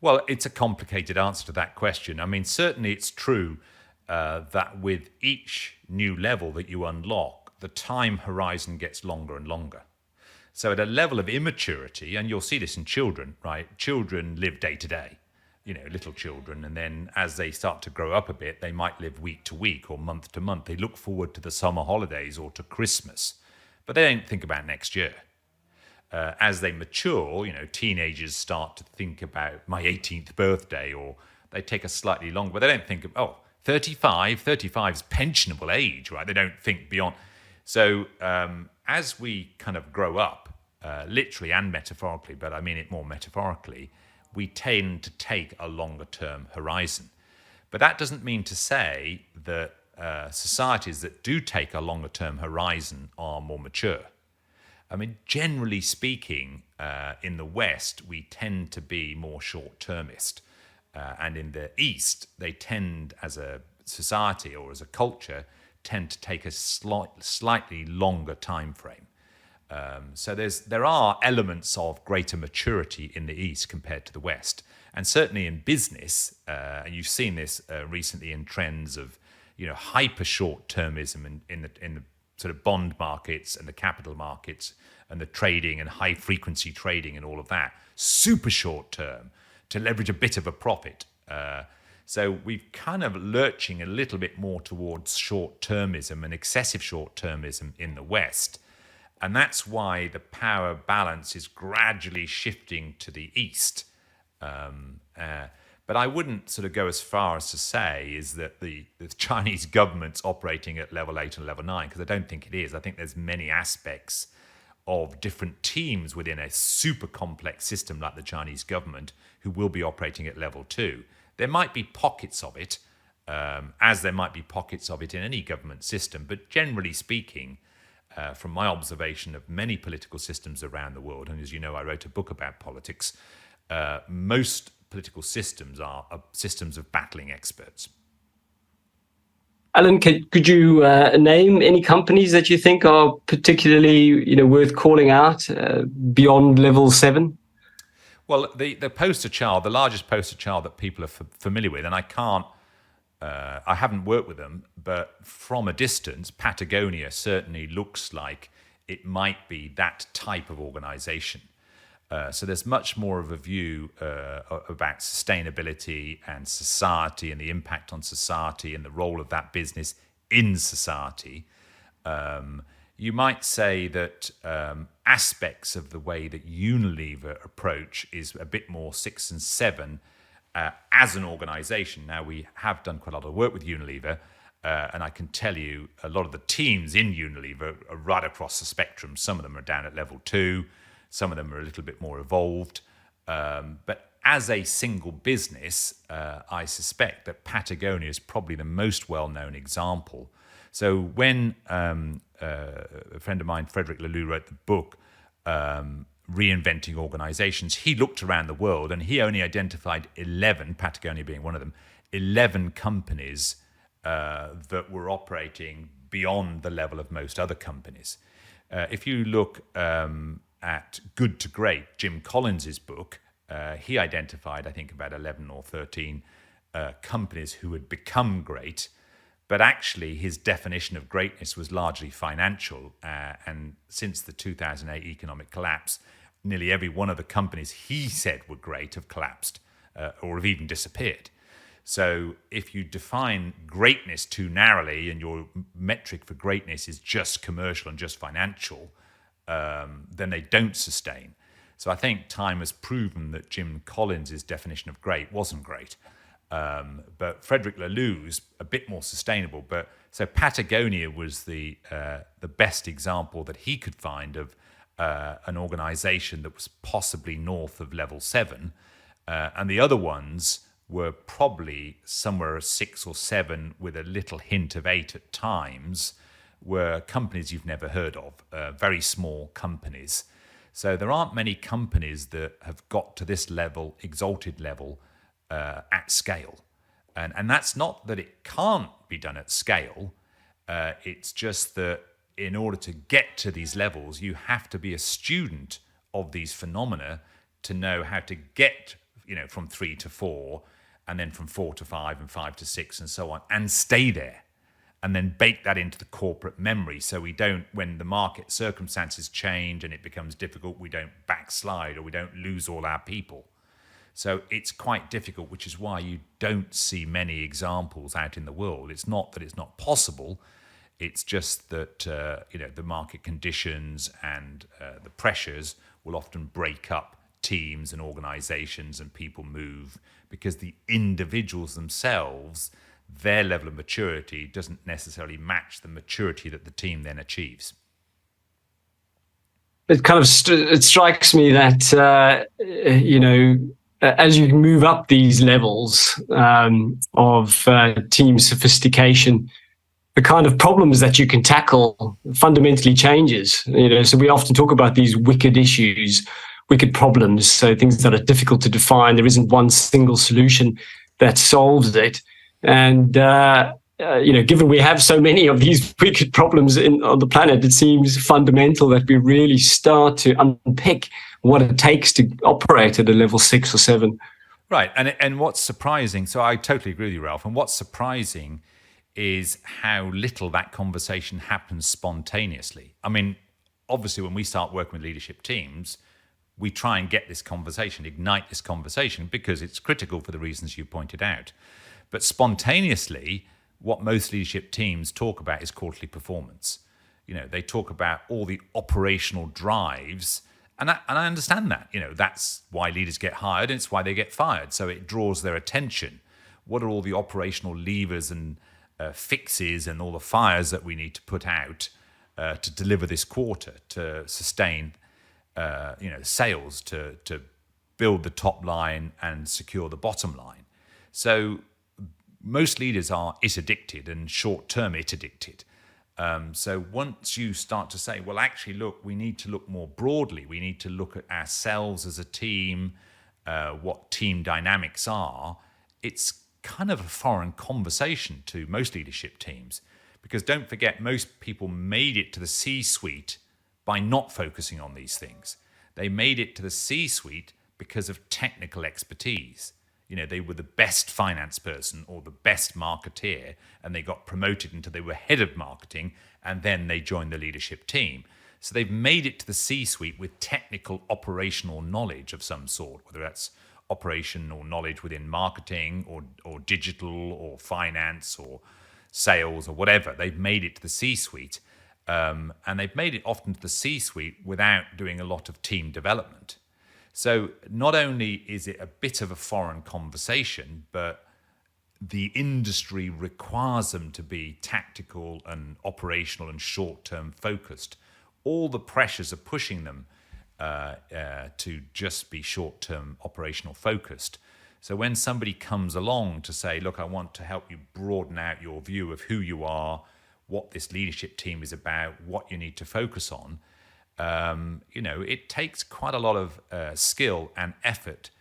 Well, it's a complicated answer to that question. I mean, certainly it's true that with each new level that you unlock, the time horizon gets longer and longer. So at a level of immaturity, and you'll see this in children, right? Children live day to day, little children. And then as they start to grow up a bit, they might live week to week or month to month. They look forward to the summer holidays or to Christmas, but they don't think about next year. As they mature, teenagers start to think about my 18th birthday, or they take a slightly longer, but they don't think of, 35 is pensionable age, right? They don't think beyond. So as we kind of grow up, literally and metaphorically, but I mean it more metaphorically, we tend to take a longer term horizon. But that doesn't mean to say that societies that do take a longer term horizon are more mature. I mean, generally speaking, in the West, we tend to be more short-termist. And in the East, they tend, as a society or as a culture, tend to take a slightly longer time frame. So there are elements of greater maturity in the East compared to the West. And certainly in business, and you've seen this recently in trends of hyper short-termism in the sort of bond markets and the capital markets and the trading and high frequency trading and all of that, super short term to leverage a bit of a profit. So we're kind of lurching a little bit more towards short termism and excessive short termism in the West. And that's why the power balance is gradually shifting to the East. But I wouldn't sort of go as far as to say is that the Chinese government's operating at level 8 and level 9, because I don't think it is. I think there's many aspects of different teams within a super complex system like the Chinese government who will be operating at level 2. There might be pockets of it, as there might be pockets of it in any government system. But generally speaking, from my observation of many political systems around the world, and as you know, I wrote a book about politics, most political systems are systems of battling experts. Alan, could you name any companies that you think are particularly worth calling out beyond level 7? Well, the poster child, the largest poster child that people are familiar with, and I haven't worked with them, but from a distance, Patagonia certainly looks like it might be that type of organization. So there's much more of a view about sustainability and society and the impact on society and the role of that business in society. You might say that aspects of the way that Unilever approach is a bit more 6 and 7 as an organization. Now, we have done quite a lot of work with Unilever, and I can tell you a lot of the teams in Unilever are right across the spectrum. Some of them are down at level 2. Some of them are a little bit more evolved. But as a single business, I suspect that Patagonia is probably the most well-known example. So when a friend of mine, Frederick Laloux, wrote the book, Reinventing Organizations, he looked around the world and he only identified 11, Patagonia being one of them, 11 companies that were operating beyond the level of most other companies. If you look at Good to Great, Jim Collins's book, he identified, I think, about 11 or 13 companies who had become great, but actually his definition of greatness was largely financial. And since the 2008 economic collapse, nearly every one of the companies he said were great have collapsed or have even disappeared. So if you define greatness too narrowly and your metric for greatness is just commercial and just financial, then they don't sustain. So I think time has proven that Jim Collins' definition of great wasn't great. But Frederick Laloux's a bit more sustainable. But so Patagonia was the best example that he could find of an organization that was possibly north of level 7. And the other ones were probably somewhere 6 or 7 with a little hint of 8 at times, were companies you've never heard of, very small companies. So there aren't many companies that have got to this level, exalted level, at scale. And that's not that it can't be done at scale. It's just that in order to get to these levels, you have to be a student of these phenomena to know how to get, from 3 to 4, and then from 4 to 5 and 5 to 6 and so on, and stay there, and then bake that into the corporate memory, so we don't, when the market circumstances change and it becomes difficult, we don't backslide or we don't lose all our people. So it's quite difficult, which is why you don't see many examples out in the world. It's not that it's not possible. It's just that the market conditions and the pressures will often break up teams and organizations, and people move because the individuals themselves, their level of maturity doesn't necessarily match the maturity that the team then achieves. It kind of it strikes me that as you move up these levels of team sophistication, the kind of problems that you can tackle fundamentally changes. So we often talk about these wicked issues, wicked problems, so things that are difficult to define. There isn't one single solution that solves it. And given we have so many of these wicked problems on the planet, it seems fundamental that we really start to unpick what it takes to operate at a level 6 or 7. Right. And what's surprising, so I totally agree with you, Ralph, and what's surprising is how little that conversation happens spontaneously. I mean, obviously, when we start working with leadership teams, we try and get this conversation, ignite this conversation, because it's critical for the reasons you pointed out. But spontaneously, what most leadership teams talk about is quarterly performance. They talk about all the operational drives, and I understand that. That's why leaders get hired, and it's why they get fired. So it draws their attention. What are all the operational levers and fixes and all the fires that we need to put out to deliver this quarter, to sustain sales, to build the top line and secure the bottom line? So most leaders are it addicted and short-term it addicted. So once you start to say, well, actually, look, we need to look more broadly. We need to look at ourselves as a team, what team dynamics are. It's kind of a foreign conversation to most leadership teams, because don't forget, most people made it to the C-suite by not focusing on these things. They made it to the C-suite because of technical expertise. They were the best finance person or the best marketeer, and they got promoted until they were head of marketing, and then they joined the leadership team. So they've made it to the C-suite with technical operational knowledge of some sort, whether that's operational knowledge within marketing or digital or finance or sales or whatever. They've made it to the C-suite, and they've made it often to the C-suite without doing a lot of team development. So not only is it a bit of a foreign conversation, but the industry requires them to be tactical and operational and short-term focused. All the pressures are pushing them to just be short-term operational focused. So when somebody comes along to say, look, I want to help you broaden out your view of who you are, what this leadership team is about, what you need to focus on, it takes quite a lot of skill and effort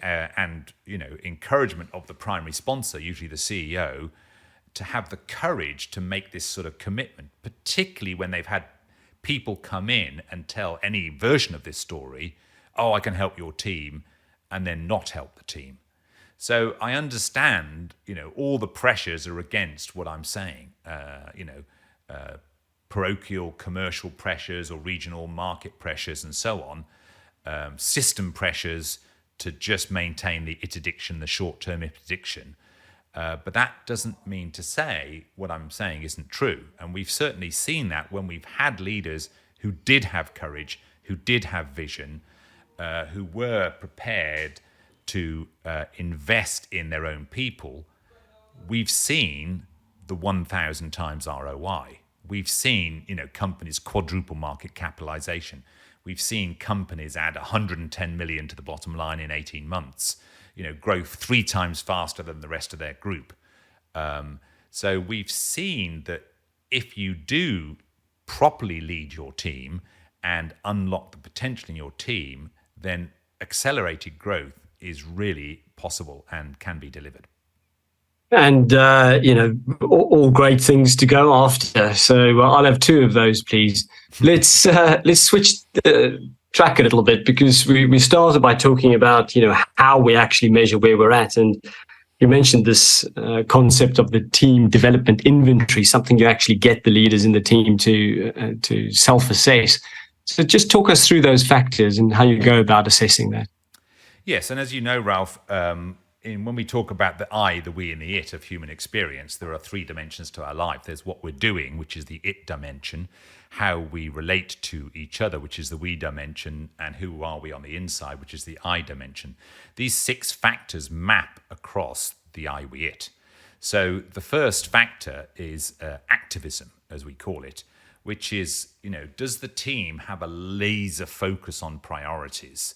and encouragement of the primary sponsor, usually the CEO, to have the courage to make this sort of commitment, particularly when they've had people come in and tell any version of this story, oh, I can help your team, and then not help the team. So I understand, all the pressures are against what I'm saying, parochial commercial pressures or regional market pressures and so on, system pressures to just maintain the it addiction, the short-term it addiction. But that doesn't mean to say what I'm saying isn't true. And we've certainly seen that when we've had leaders who did have courage, who did have vision, who were prepared to invest in their own people. We've seen the 1,000 times ROI. We've seen, companies quadruple market capitalization. We've seen companies add 110 million to the bottom line in 18 months. Growth 3 times faster than the rest of their group. So we've seen that if you do properly lead your team and unlock the potential in your team, then accelerated growth is really possible and can be delivered. And all great things to go after. So I'll have two of those, please. Let's switch the track a little bit, because we started by talking about how we actually measure where we're at, and you mentioned this concept of the team development inventory, something you actually get the leaders in the team to self-assess. So just talk us through those factors and how you go about assessing that. Yes, and as you know, Ralph, when we talk about the I, the we, and the it of human experience, there are three dimensions to our life. There's what we're doing, which is the it dimension, how we relate to each other, which is the we dimension, and who are we on the inside, which is the I dimension. These 6 factors map across the I, we, it. So the first factor is activism, as we call it, which is, does the team have a laser focus on priorities?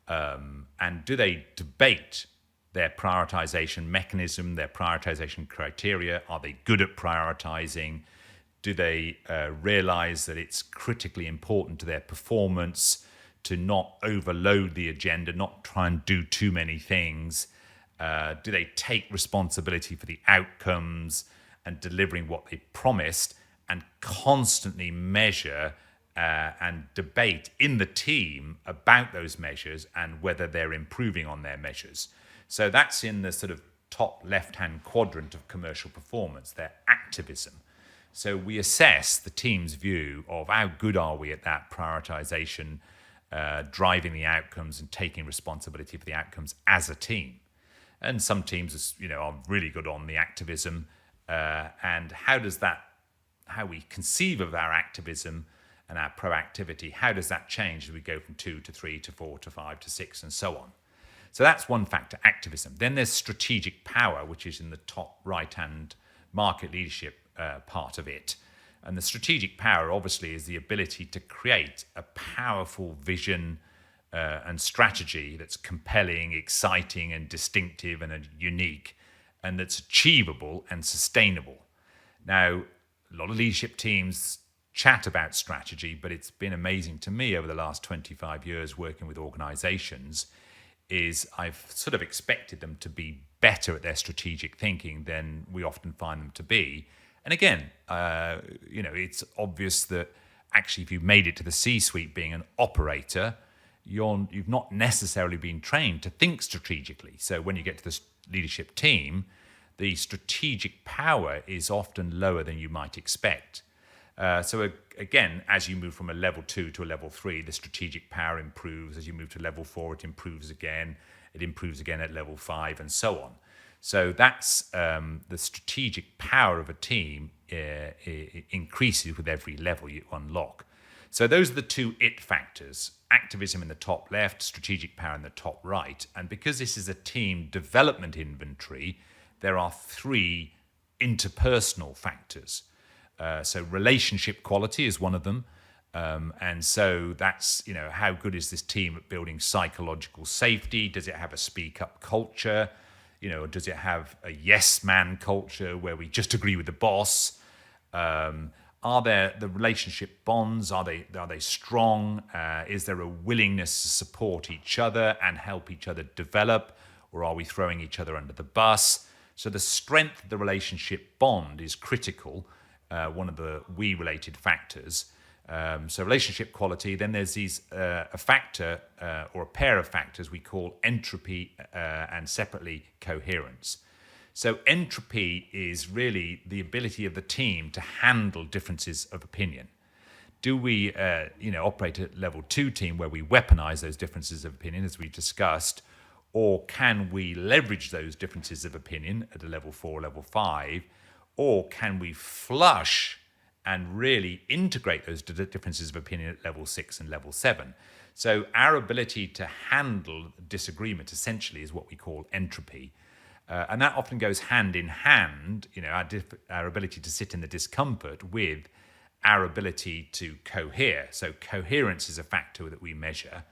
And do they debate their prioritization mechanism, their prioritization criteria? Are they good at prioritizing? Do they realize that it's critically important to their performance to not overload the agenda, not try and do too many things? Do they take responsibility for the outcomes and delivering what they promised, and constantly measure and debate in the team about those measures and whether they're improving on their measures? So that's in the sort of top left-hand quadrant of commercial performance, their activism. So we assess the team's view of how good are we at that prioritization, driving the outcomes and taking responsibility for the outcomes as a team. And some teams, are really good on the activism, and how we conceive of our activism and our proactivity, how does that change as we go from 2 to 3 to 4 to 5 to 6 and so on? So that's one factor, activism. Then there's strategic power, which is in the top right-hand market leadership part of it. And the strategic power, obviously, is the ability to create a powerful vision and strategy that's compelling, exciting, and distinctive and unique, and that's achievable and sustainable. Now, a lot of leadership teams chat about strategy, but it's been amazing to me over the last 25 years working with organizations is I've sort of expected them to be better at their strategic thinking than we often find them to be. And again, it's obvious that actually if you've made it to the C-suite being an operator, you've not necessarily been trained to think strategically. So when you get to the leadership team, the strategic power is often lower than you might expect. So again, as you move from a level 2 to a level 3, the strategic power improves. As you move to level 4, it improves again. It improves again at level 5, and so on. So that's the strategic power of a team increases with every level you unlock. So those are the 2 it factors: activism in the top left, strategic power in the top right. And because this is a team development inventory, there are 3 interpersonal factors. So relationship quality is one of them. And so that's, how good is this team at building psychological safety? Does it have a speak up culture? Or does it have a yes man culture where we just agree with the boss? Are there the relationship bonds? Are they strong? Is there a willingness to support each other and help each other develop? Or are we throwing each other under the bus? So the strength of the relationship bond is critical. One of the we-related factors. So relationship quality. Then there's a factor or a pair of factors we call entropy and separately coherence. So entropy is really the ability of the team to handle differences of opinion. Do we operate at level 2 team where we weaponize those differences of opinion, as we've discussed, or can we leverage those differences of opinion at a level 4, level 5? Or can we flush and really integrate those differences of opinion at level 6 and level 7? So our ability to handle disagreement essentially is what we call entropy. And that often goes hand in hand, our ability to sit in the discomfort with our ability to cohere. So coherence is a factor that we measure.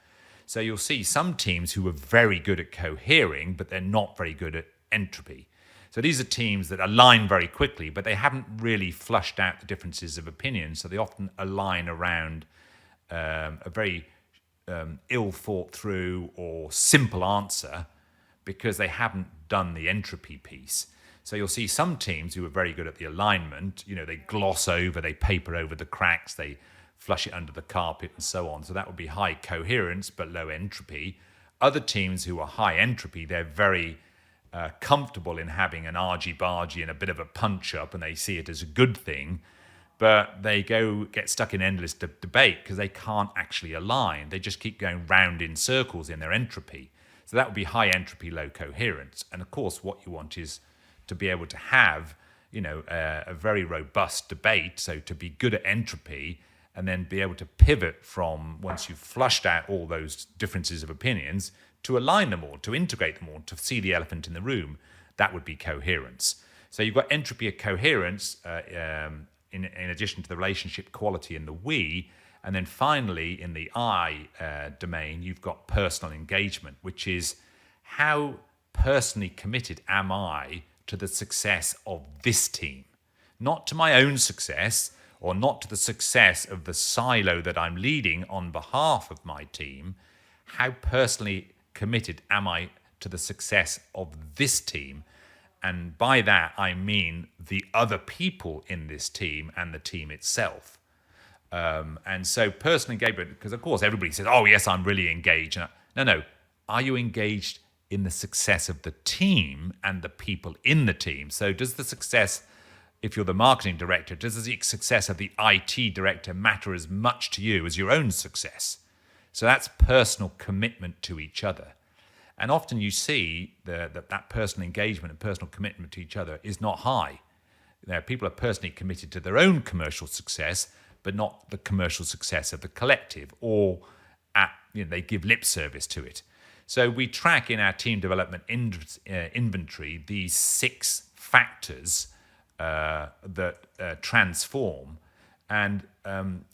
So you'll see some teams who are very good at cohering, but they're not very good at entropy. So these are teams that align very quickly, but they haven't really flushed out the differences of opinion. So they often align around a very ill thought through or simple answer because they haven't done the entropy piece. So you'll see some teams who are very good at the alignment, they gloss over, they paper over the cracks, they flush it under the carpet and so on. So that would be high coherence but low entropy. Other teams who are high entropy, they're very comfortable in having an argy-bargy and a bit of a punch-up, and they see it as a good thing, but they get stuck in endless debate because they can't actually align. They just keep going round in circles in their entropy. So that would be high entropy, low coherence. And of course, what you want is to be able to have, a very robust debate. So to be good at entropy and then be able to pivot from, once you've flushed out all those differences of opinions, to align them all, to integrate them all, to see the elephant in the room. That would be coherence. So you've got entropy of coherence in addition to the relationship quality in the we. And then finally, in the I domain, you've got personal engagement, which is how personally committed am I to the success of this team? Not to my own success, or not to the success of the silo that I'm leading on behalf of my team. How personally committed am I to the success of this team? And by that, I mean the other people in this team and the team itself. And so personal engagement, because of course everybody says, oh yes, I'm really engaged. No. Are you engaged in the success of the team and the people in the team? So does the success, if you're the marketing director, does the success of the IT director matter as much to you as your own success? So that's personal commitment to each other. And often you see that personal engagement and personal commitment to each other is not high. People are personally committed to their own commercial success, but not the commercial success of the collective, or they give lip service to it. So we track in our team development inventory these 6 factors that transform. And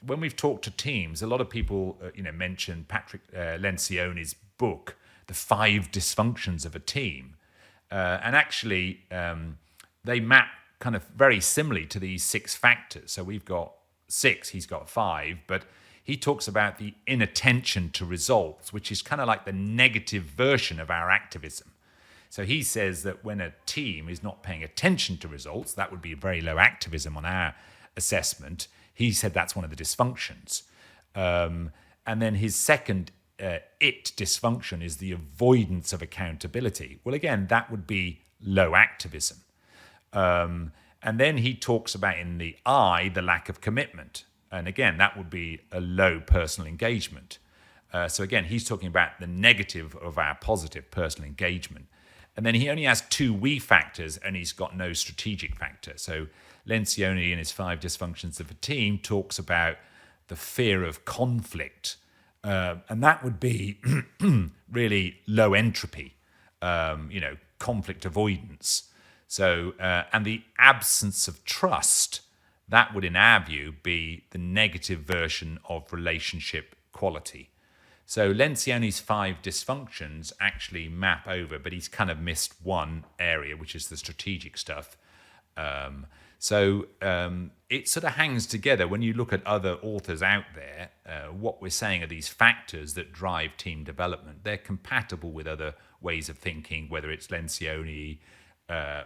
when we've talked to teams, a lot of people mention Patrick Lencioni's book, The 5 Dysfunctions of a Team. And actually, they map kind of very similarly to these 6 factors. So we've got 6, he's got 5, but he talks about the inattention to results, which is kind of like the negative version of our activism. So he says that when a team is not paying attention to results, that would be very low activism on our assessment. He said that's one of the dysfunctions. And then his second dysfunction is the avoidance of accountability. Well, again, that would be low activism. And then he talks about in the I, the lack of commitment. And again, that would be a low personal engagement. So again, he's talking about the negative of our positive personal engagement. And then he only has 2 we factors, and he's got no strategic factor. So Lencioni in his 5 dysfunctions of a team talks about the fear of conflict. And that would be really low entropy, conflict avoidance. So, and the absence of trust, that would, in our view, be the negative version of relationship quality. So Lencioni's 5 dysfunctions actually map over, but he's kind of missed one area, which is the strategic stuff. So it sort of hangs together. When you look at other authors out there, what we're saying are these factors that drive team development. They're compatible with other ways of thinking, whether it's Lencioni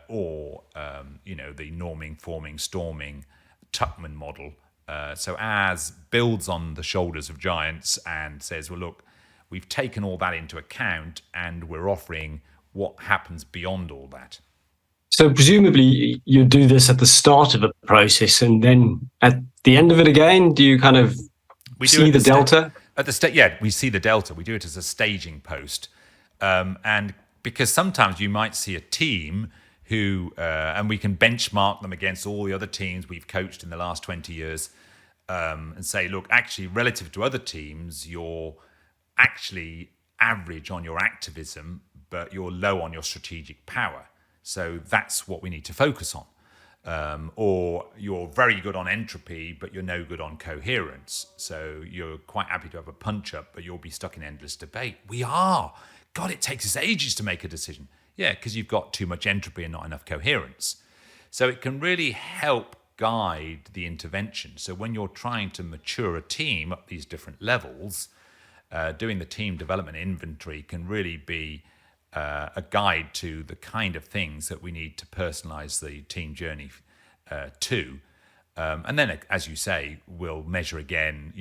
or the norming, forming, storming, Tuckman model. So ours builds on the shoulders of giants and says, well, look, we've taken all that into account and we're offering what happens beyond all that. So presumably you do this at the start of a process, and then at the end of it again, do you kind of see the delta? We see the delta. We do it as a staging post. And because sometimes you might see a team who, and we can benchmark them against all the other teams we've coached in the last 20 years, and say, look, actually, relative to other teams, you're actually average on your activism, but you're low on your strategic power. So that's what we need to focus on. Or you're very good on entropy, but you're no good on coherence. So you're quite happy to have a punch-up, but you'll be stuck in endless debate. We are. God, it takes us ages to make a decision. Yeah, because you've got too much entropy and not enough coherence. So it can really help guide the intervention. So when you're trying to mature a team up these different levels, doing the team development inventory can really be a guide to the kind of things that we need to personalize the team journey to. And then, as you say, we'll measure again,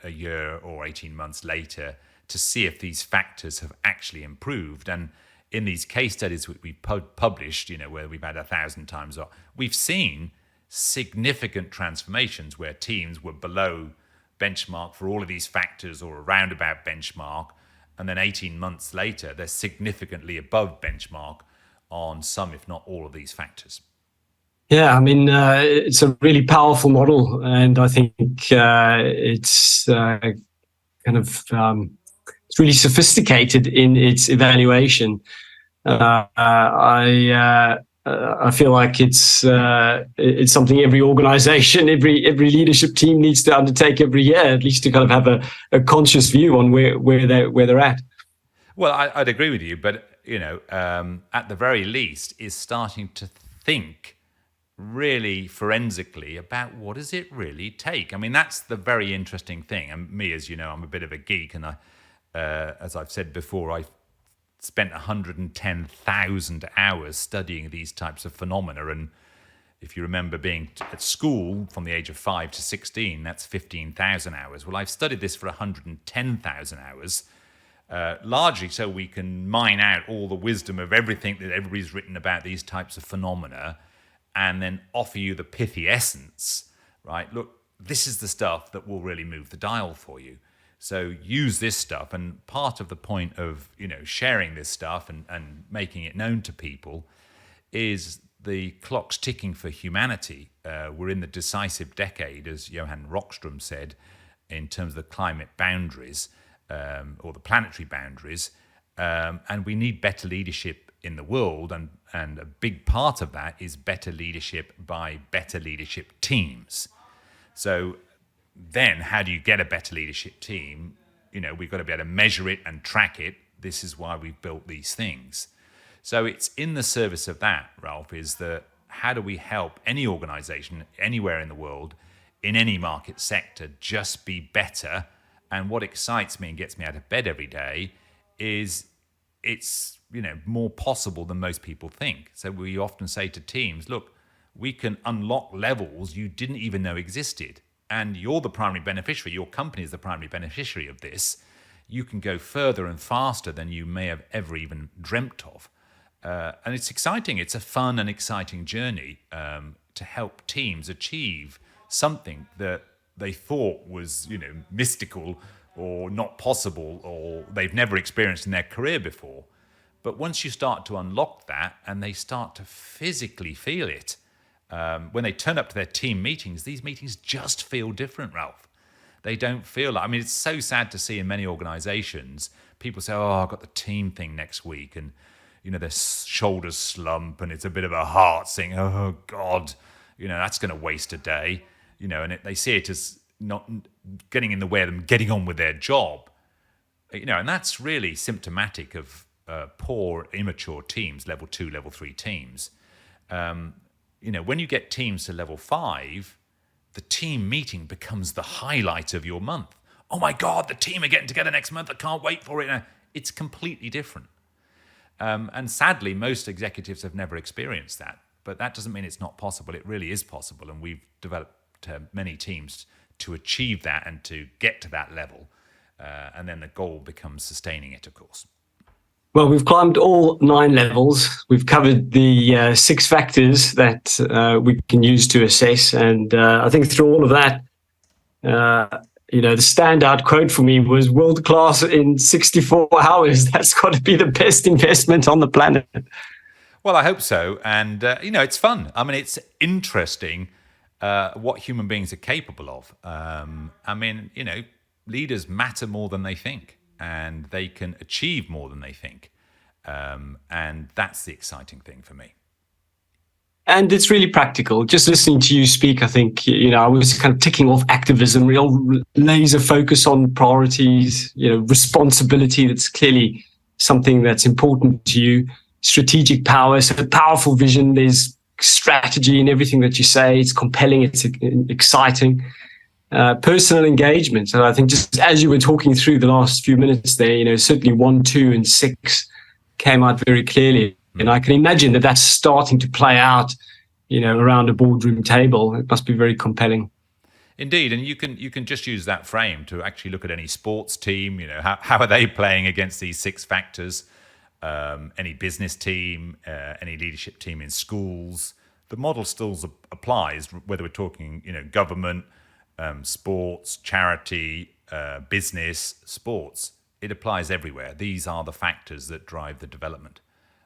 a year or 18 months later to see if these factors have actually improved. And in these case studies we published, where we've had 1,000 times, we've seen significant transformations where teams were below benchmark for all of these factors or around about benchmark. And then 18 months later, they're significantly above benchmark on some, if not all, of these factors. Yeah, I mean, it's a really powerful model, and I think it's it's really sophisticated in its evaluation. I feel like it's something every organization, every leadership team needs to undertake every year, at least to kind of have a conscious view on where they're at. Well, I'd agree with you, but at the very least, is starting to think really forensically about what does it really take. I mean, that's the very interesting thing. And me, as you know, I'm a bit of a geek, and as I've said before, I spent 110,000 hours studying these types of phenomena. And if you remember being at school from the age of 5 to 16, that's 15,000 hours. Well, I've studied this for 110,000 hours, largely so we can mine out all the wisdom of everything that everybody's written about these types of phenomena, and then offer you the pithy essence, right? Look, this is the stuff that will really move the dial for you. So use this stuff. And part of the point of, sharing this stuff and making it known to people is the clock's ticking for humanity. We're in the decisive decade, as Johan Rockström said, in terms of the climate boundaries, or the planetary boundaries. And we need better leadership in the world, and a big part of that is better leadership by better leadership teams. So then how do you get a better leadership team? We've got to be able to measure it and track it. This is why we've built these things. So it's in the service of that, Ralph, is that how do we help any organization anywhere in the world, in any market sector, just be better? And what excites me and gets me out of bed every day is it's more possible than most people think. So we often say to teams, look, we can unlock levels you didn't even know existed, and you're the primary beneficiary. Your company is the primary beneficiary of this. You can go further and faster than you may have ever even dreamt of, and it's exciting. It's a fun and exciting journey to help teams achieve something that they thought was mystical or not possible, or they've never experienced in their career before. But once you start to unlock that and they start to physically feel it, when they turn up to their team meetings, these meetings just feel different, Ralph. They don't feel like, it's so sad to see in many organizations, people say, oh, I've got the team thing next week. And, their shoulders slump and it's a bit of a heart saying, oh, God, that's going to waste a day. And they see it as not getting in the way of them getting on with their job. And that's really symptomatic of poor, immature teams, level 2, level 3 teams. When you get teams to level 5, the team meeting becomes the highlight of your month. Oh my God, the team are getting together next month. I can't wait for it. It's completely different. And sadly, most executives have never experienced that. But that doesn't mean it's not possible. It really is possible. And we've developed many teams to achieve that and to get to that level. And then the goal becomes sustaining it, of course. Well, we've climbed all 9 levels. We've covered the 6 factors that we can use to assess. And I think through all of that, the standout quote for me was world-class in 64 hours. That's got to be the best investment on the planet. Well, I hope so. And, it's fun. It's interesting what human beings are capable of. Leaders matter more than they think. And they can achieve more than they think. And that's the exciting thing for me. And it's really practical. Just listening to you speak, I think, I was kind of ticking off activism, real laser focus on priorities, responsibility. That's clearly something that's important to you. Strategic power, so powerful vision. There's strategy in everything that you say. It's compelling. It's exciting. Personal engagement. And I think just as you were talking through the last few minutes there, certainly 1, 2, and 6 came out very clearly. And I can imagine that that's starting to play out, around a boardroom table. It must be very compelling. Indeed, and you can just use that frame to actually look at any sports team. How are they playing against these 6 factors? Any business team, any leadership team in schools. The model still applies, whether we're talking government, sports, charity, business, sports. It applies everywhere. These are the factors that drive the development.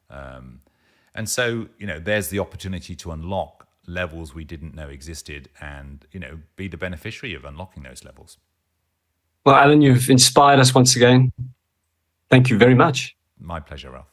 And so, there's the opportunity to unlock levels we didn't know existed and, be the beneficiary of unlocking those levels. Well, Alan, you've inspired us once again. Thank you very much. My pleasure, Ralph.